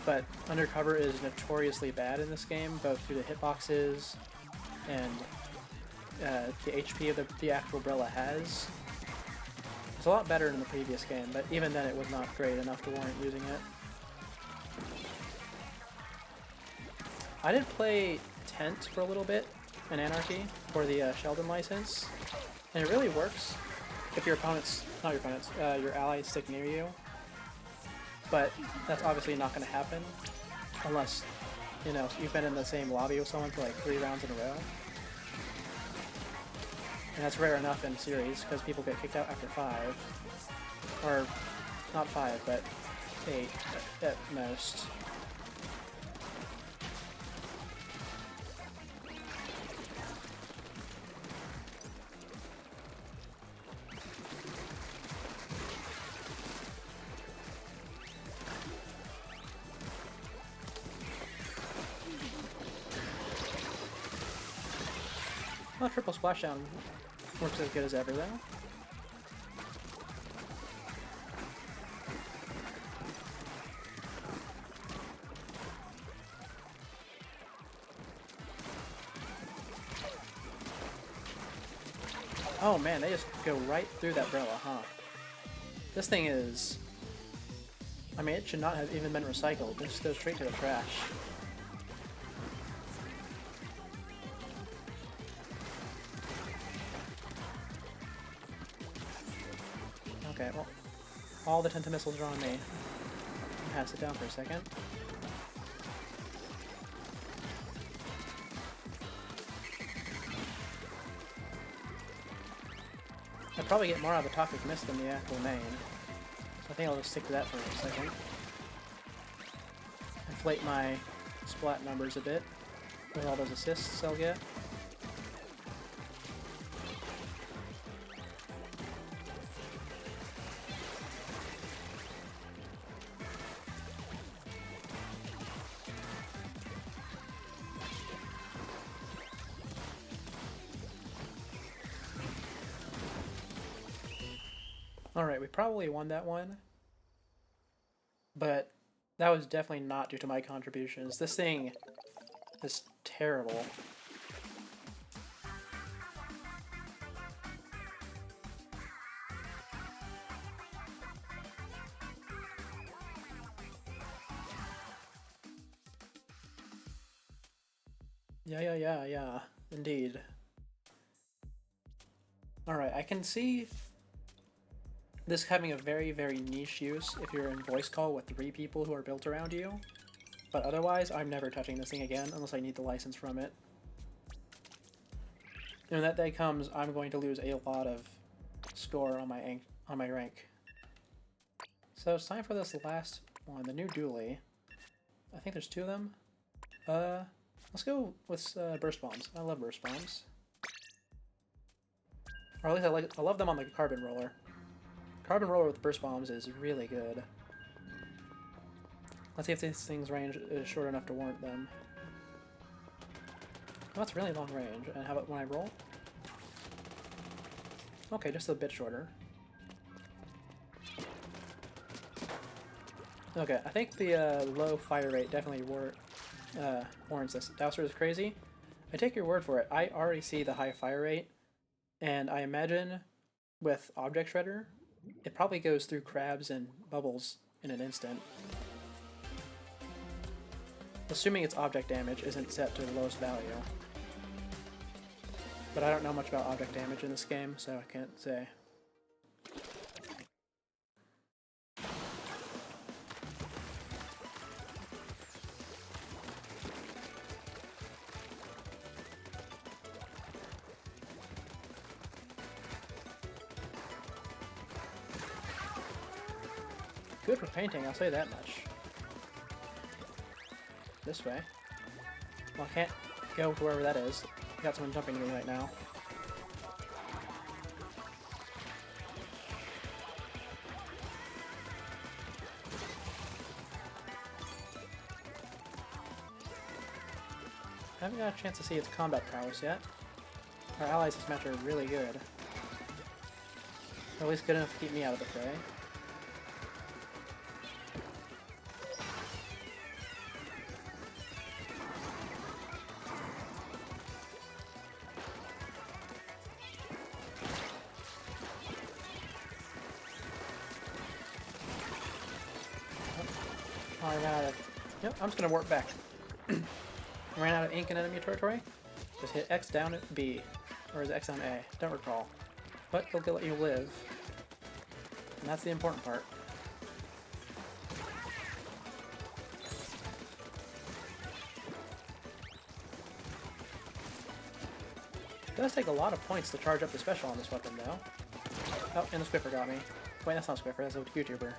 but Undercover is notoriously bad in this game, both through the hitboxes and the HP the actual Brella has. It's a lot better than the previous game, but even then it was not great enough to warrant using it. I did play Tent for a little bit in Anarchy for the Sheldon license, and it really works if your opponents, not your opponents, your allies stick near you. But that's obviously not going to happen unless, you know, you've been in the same lobby with someone for like 3 rounds in a row. And that's rare enough in series, because people get kicked out after 5. Or, not 5, but 8 at most. Well, triple splashdown works as good as ever, though. Oh man, they just go right through that umbrella, huh? This thing is... I mean, it should not have even been recycled. It just goes straight to the trash. Okay, well, all the Tentamissiles are on me. Pass it down for a second. I'd probably get more out of the Toxic Mist than the actual main. So I think I'll just stick to that for a second. Inflate my splat numbers a bit with all those assists I'll get. Alright, we probably won that one, but that was definitely not due to my contributions. This thing is terrible. Yeah, indeed. Alright, I can see this having a very niche use if you're in voice call with 3 people who are built around you. But otherwise, I'm never touching this thing again unless I need the license from it. And when that day comes, I'm going to lose a lot of score on my rank. So it's time for this last one, the new dually. I think there's 2 of them. Let's go with burst bombs. I love burst bombs. Or at least I love them on the carbon roller. Carbon roller with burst bombs is really good. Let's see if this thing's range is short enough to warrant them. Oh, that's really long range. And how about when I roll? Okay, just a bit shorter. Okay, I think the low fire rate definitely warrants this. Dowser is crazy. I take your word for it. I already see the high fire rate, and I imagine with Object Shredder, it probably goes through crabs and bubbles in an instant. Assuming its object damage isn't set to the lowest value. But I don't know much about object damage in this game, so I can't say. Good for painting, I'll say that much. This way. Well, I can't go to wherever that is. Got someone jumping to me right now. I haven't got a chance to see its combat prowess yet. Our allies this match are really good. Or at least good enough to keep me out of the fray. I ran out of... Yep, I'm just gonna warp back. Ran out of ink in enemy territory. Just hit X down at B. Or is it X down A? Don't recall. But they'll let you live. And that's the important part. It does take a lot of points to charge up the special on this weapon, though. Oh, and the Squiffer got me. Wait, that's not Squiffer, that's a YouTuber.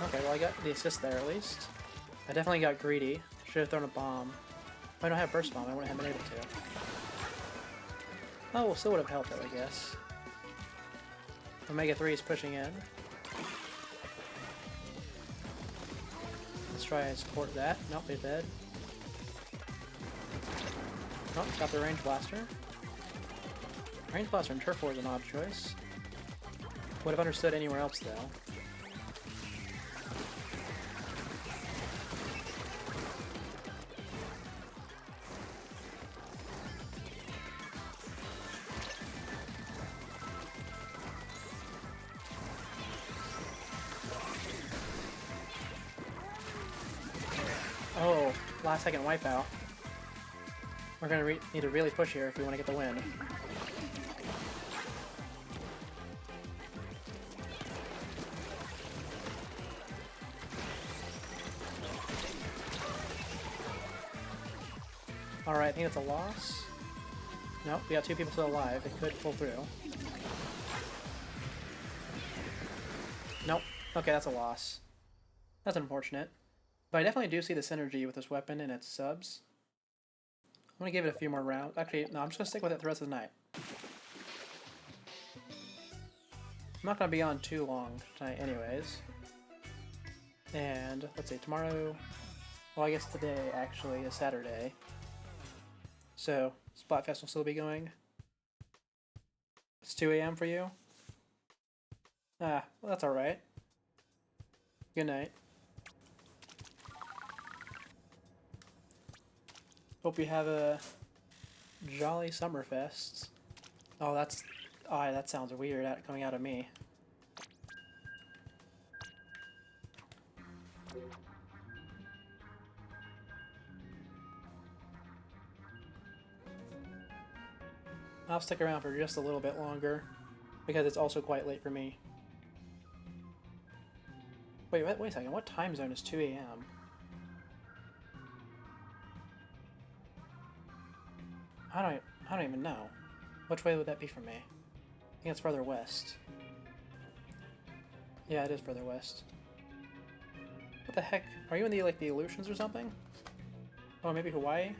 Okay, well I got the assist there at least. I definitely got greedy. Should have thrown a bomb. If I don't have burst bomb, I wouldn't have been able to. Oh, well, still would have helped it, I guess. Omega 3 is pushing in. Let's try and support that. Nope, they're dead. Oh, got the range blaster. Range Blaster and Turf War is an odd choice. Would have understood anywhere else, though. Oh, last second wipeout. We're gonna need to really push here if we want to get the win. Alright, I think that's a loss. Nope, we got 2 people still alive. It could pull through. Nope. Okay, that's a loss. That's unfortunate. But I definitely do see the synergy with this weapon and its subs. I'm going to give it a few more rounds. Actually, no, I'm just going to stick with it the rest of the night. I'm not going to be on too long tonight anyways. And, let's see, tomorrow... Well, I guess today, actually, is Saturday. So, Splatfest will still be going. It's 2 AM for you? Ah, well, that's alright. Good night. Hope you have a jolly Summerfest. Oh, that's... Oh, that sounds weird coming out of me. I'll stick around for just a little bit longer, because it's also quite late for me. Wait a second, what time zone is 2 AM? I don't even know. Which way would that be from me? I think it's further west. Yeah, it is further west. What the heck? Are you in the, like, the Aleutians or something? Oh, maybe Hawaii?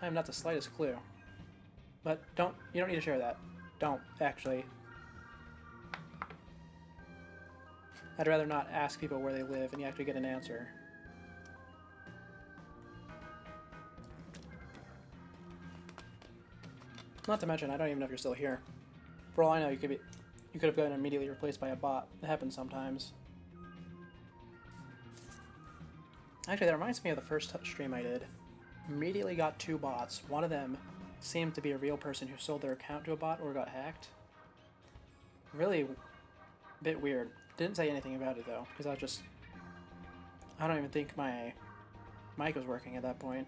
I have not the slightest clue. But you don't need to share that. Don't, actually. I'd rather not ask people where they live and you actually get an answer. Not to mention, I don't even know if you're still here. For all I know, you could have gotten immediately replaced by a bot. It happens sometimes. Actually, that reminds me of the first stream I did. Immediately got 2 bots. One of them seemed to be a real person who sold their account to a bot or got hacked. Really a bit weird. Didn't say anything about it though, because I don't even think my mic was working at that point.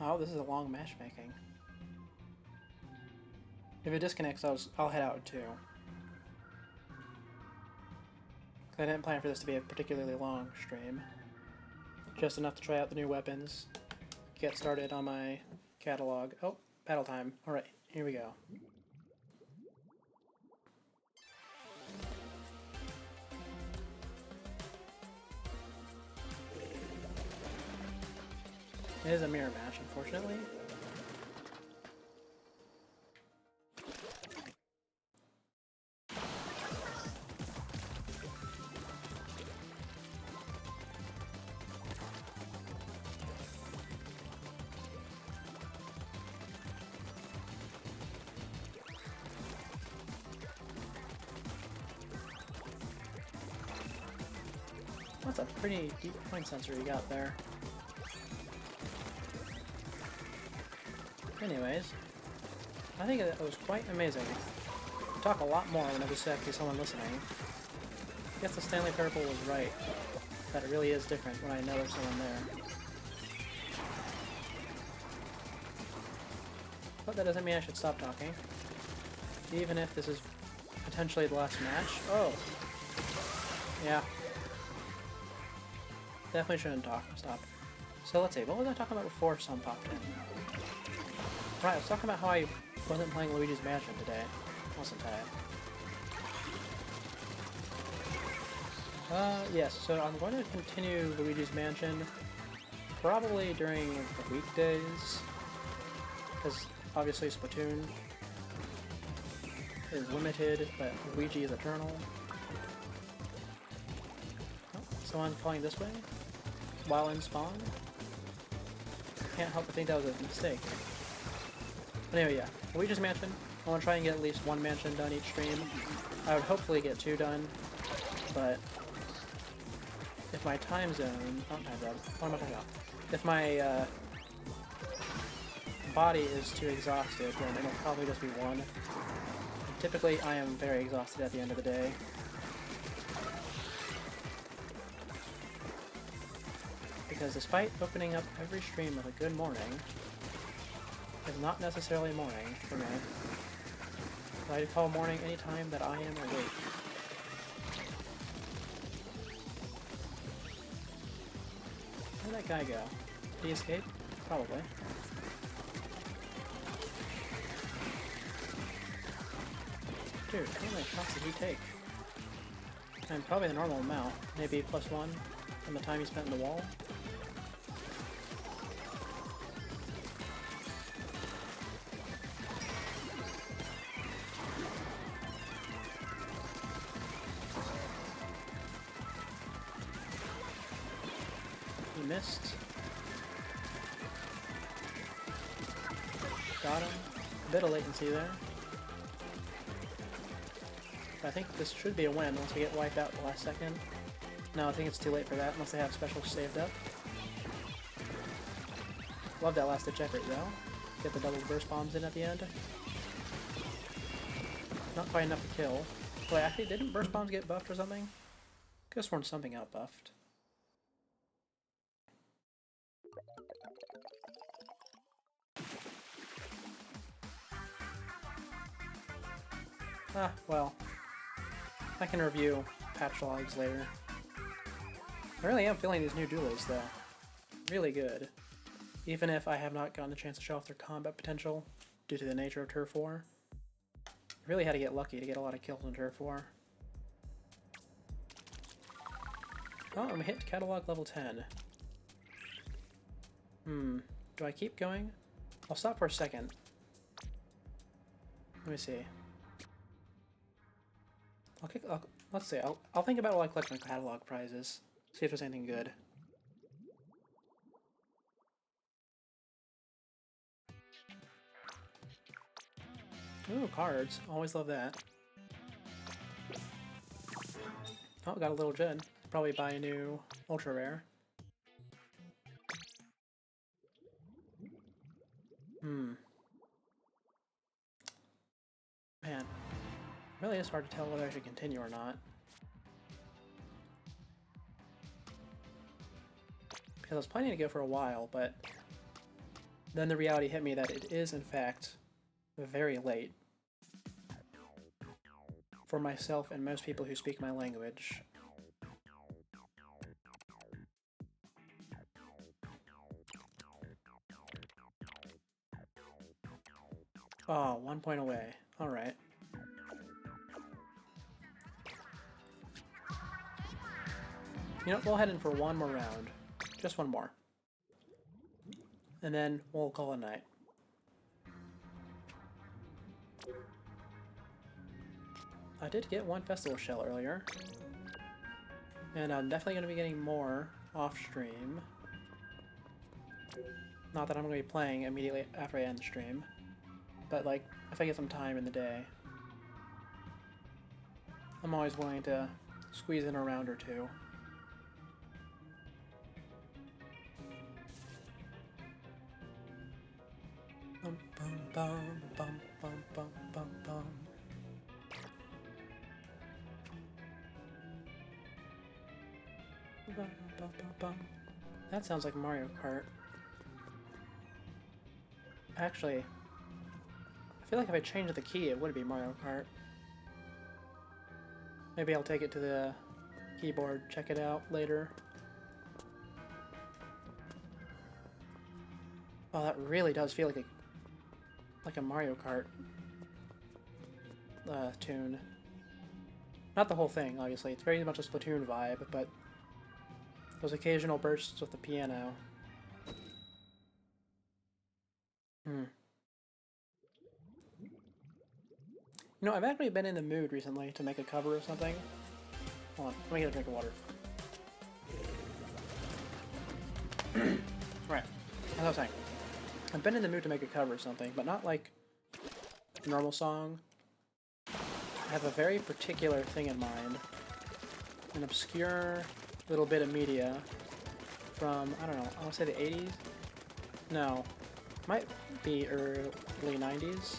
Oh, this is a long matchmaking. If it disconnects, I'll head out too. I didn't plan for this to be a particularly long stream. Just enough to try out the new weapons, get started on my catalog. Oh, battle time. Alright, here we go. It is a mirror match, unfortunately. That's a pretty deep point sensor you got there. Anyways, I think it was quite amazing. I talk a lot more when there's actually someone listening. I guess the Stanley Parable was right, that it really is different when I know there's someone there. But that doesn't mean I should stop talking. Even if this is potentially the last match. Oh! Yeah. Definitely shouldn't stop. So let's see, what was I talking about before Sun popped in? Right, I was talking about how I wasn't playing Luigi's Mansion today, wasn't I? Yes, so I'm going to continue Luigi's Mansion probably during the weekdays, because obviously Splatoon. is limited, but Luigi is eternal. Oh, someone calling this way? While in spawn? Can't help but think that was a mistake. But anyway, yeah. Luigi's Mansion. I want to try and get at least one mansion done each stream. I would hopefully get 2 done, but if my time zone... Oh, time zone. What am I talking about? If my body is too exhausted, then it'll probably just be 1. And typically, I am very exhausted at the end of the day. Because despite opening up every stream with a good morning, it's not necessarily morning for me. I call morning any time that I am awake. Where'd that guy go? Did he escape? Probably. Dude, how many shots did he take? And probably the normal amount. Maybe +1 from the time he spent in the wall. He missed. Got him. A bit of latency there. I think this should be a win once we get wiped out the last second. No, I think it's too late for that unless they have specials saved up. Love that last ditch effort though. Get the double burst bombs in at the end. Not quite enough to kill. Wait, actually, didn't burst bombs get buffed or something? Could have sworn something got buffed. Ah, well. I can review patch logs later. I really am feeling these new duelists, though. Really good. Even if I have not gotten a chance to show off their combat potential due to the nature of Turf War. Really had to get lucky to get a lot of kills in Turf War. Oh, I'm hit catalog level 10. Do I keep going? I'll stop for a second. Let me see. Let's see. I'll think about while I collect my catalog prizes. See if there's anything good. Ooh, cards. Always love that. Oh, got a little gem. Probably buy a new ultra rare. Man. Really is hard to tell whether I should continue or not. Because I was planning to go for a while, but then the reality hit me that it is, in fact, very late for myself and most people who speak my language. Oh, 1 point away. Alright. You know, we'll head in for one more round. Just one more. And then we'll call it a night. I did get 1 festival shell earlier. And I'm definitely going to be getting more off stream. Not that I'm going to be playing immediately after I end the stream. But like, if I get some time in the day. I'm always willing to squeeze in a round or 2. Bum, bum, bum, bum, bum, bum, bum, bum. Bum, bum, bum, bum. That sounds like Mario Kart. Actually, I feel like if I changed the key, it would be Mario Kart. Maybe I'll take it to the keyboard, check it out later. Oh, that really does feel like a Mario Kart tune. Not the whole thing, obviously. It's very much a Splatoon vibe, but those occasional bursts with the piano. You know, I've actually been in the mood recently to make a cover of something. Hold on, let me get a drink of water. Right, as I was saying, I've been in the mood to make a cover of something, but not like a normal song. I have a very particular thing in mind. An obscure little bit of media from, I don't know, I want to say the 80s? No, might be early 90s.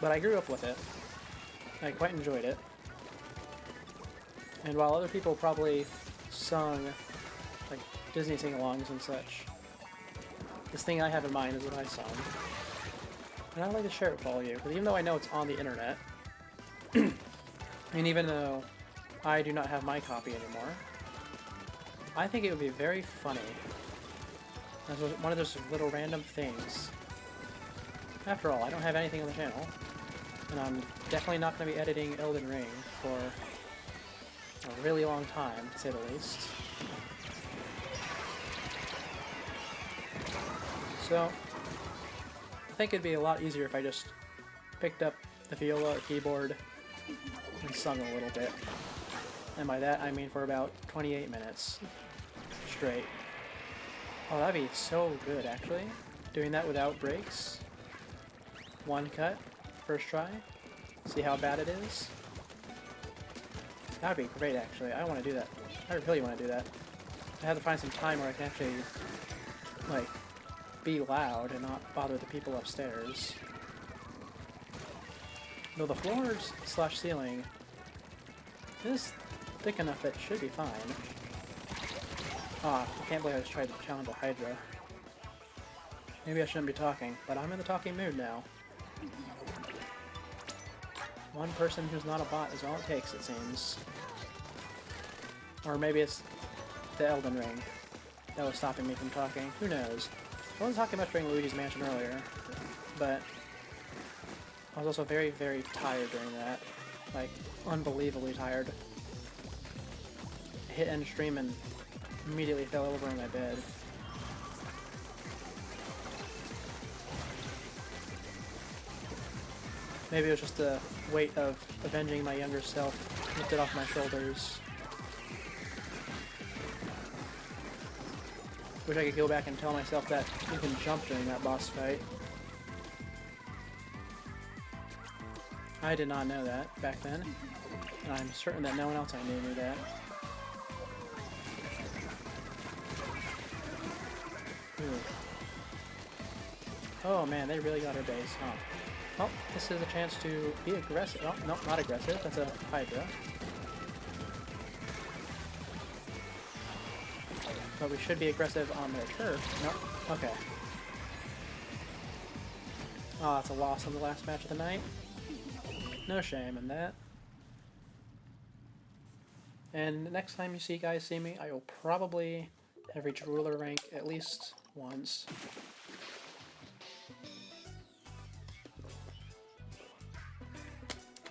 But I grew up with it. I quite enjoyed it. And while other people probably sung like Disney sing-alongs and such, this thing I have in mind is what I sung. And I'd like to share it with all of you, because even though I know it's on the internet, and even though I do not have my copy anymore, I think it would be very funny as one of those little random things. After all, I don't have anything on the channel, and I'm definitely not going to be editing Elden Ring for a really long time, to say the least. So, I think it'd be a lot easier if I just picked up the viola or keyboard and sung a little bit. And by that, I mean for about 28 minutes straight. Oh, that'd be so good, actually. Doing that without breaks. One cut, first try. See how bad it is. That'd be great, actually. I want to do that. I really want to do that. I have to find some time where I can actually, like, be loud and not bother the people upstairs. Though the floors / ceiling is thick enough that it should be fine. Ah, I can't believe I just tried to challenge a Hydra. Maybe I shouldn't be talking, but I'm in the talking mood now. One person who's not a bot is all it takes, it seems. Or maybe it's the Elden Ring that was stopping me from talking. Who knows? I wasn't talking much during Luigi's Mansion earlier, but I was also very, very tired during that. Like, unbelievably tired. Hit end stream and immediately fell over in my bed. Maybe it was just the weight of avenging my younger self lifted off my shoulders. Wish I could go back and tell myself that you can jump during that boss fight. I did not know that back then, and I'm certain that no one else I knew that. Ooh. Oh man, they really got our base, huh? Well, this is a chance to be aggressive. Oh, no, not aggressive. That's a Hydra. But we should be aggressive on their turf. No? Okay. Oh, that's a loss on the last match of the night. No shame in that. And next time you guys see me, I will probably have reached ruler rank at least once.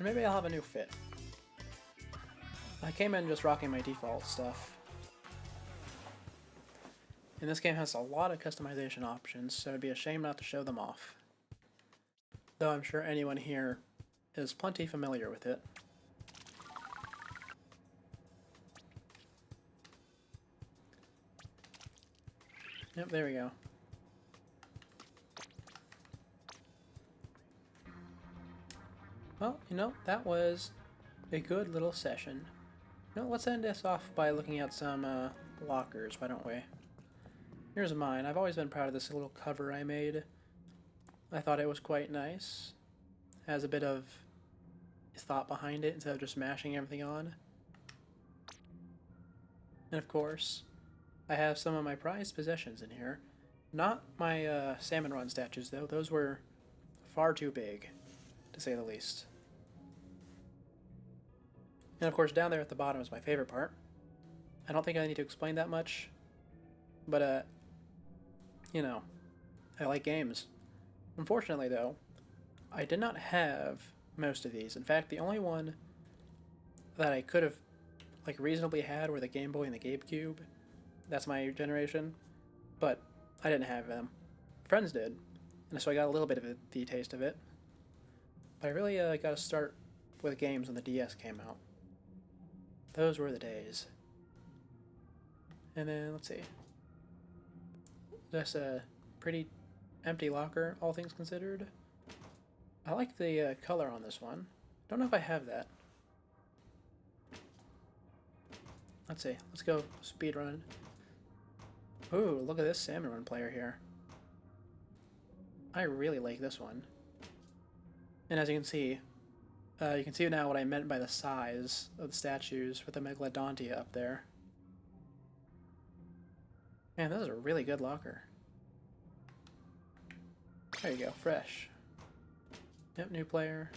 Or maybe I'll have a new fit. I came in just rocking my default stuff. And this game has a lot of customization options, so it'd be a shame not to show them off. Though I'm sure anyone here is plenty familiar with it. Yep, there we go. Well, you know, that was a good little session. You know, let's end this off by looking at some lockers, why don't we? Here's mine. I've always been proud of this little cover I made. I thought it was quite nice. Has a bit of thought behind it instead of just mashing everything on. And of course, I have some of my prized possessions in here. Not my Salmon Run statues, though. Those were far too big, to say the least. And of course, down there at the bottom is my favorite part. I don't think I need to explain that much, but, you know, I like games. Unfortunately, though, I did not have most of these. In fact, the only one that I could have, like, reasonably had were the Game Boy and the GameCube. That's my generation. But I didn't have them. Friends did, and so I got a little bit of the taste of it. I really got to start with games when the DS came out. Those were the days. And then, let's see. That's a pretty empty locker, all things considered. I like the color on this one. Don't know if I have that. Let's see. Let's go speedrun. Ooh, look at this salmon run player here. I really like this one. And as you can see now what I meant by the size of the statues with the Megalodontia up there. Man, this is a really good locker. There you go, fresh. Yep, new player.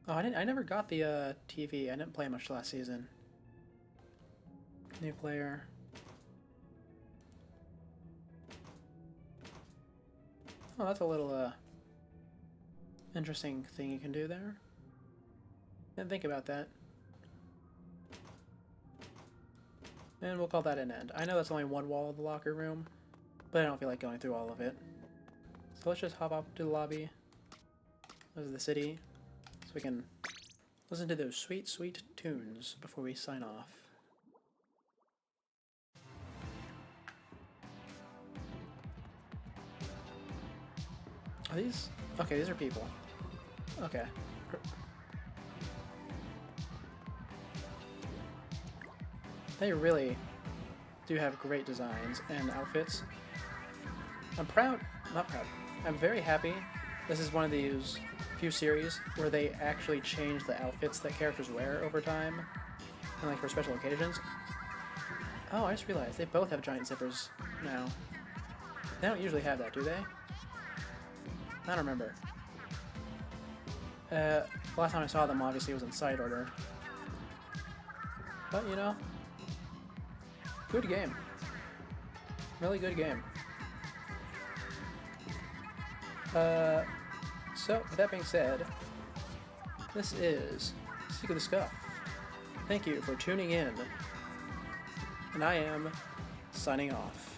Oh, I never got the TV. I didn't play much last season. New player. Oh, that's a little interesting thing you can do there. Didn't think about that. And we'll call that an end. I know that's only one wall of the locker room, but I don't feel like going through all of it. So let's just hop up to the lobby. This is the city. So we can listen to those sweet, sweet tunes before we sign off. Are these? Okay, these are people. Okay. They really do have great designs and outfits. I'm proud, not proud, I'm very happy. This is one of these few series where they actually change the outfits that characters wear over time, and like for special occasions. Oh, I just realized they both have giant zippers now. They don't usually have that, do they? I don't remember. Last time I saw them obviously was in side order. But you know, good game. Really good game. So, with that being said, this is Seek of the Scuff. Thank you for tuning in, and I am signing off.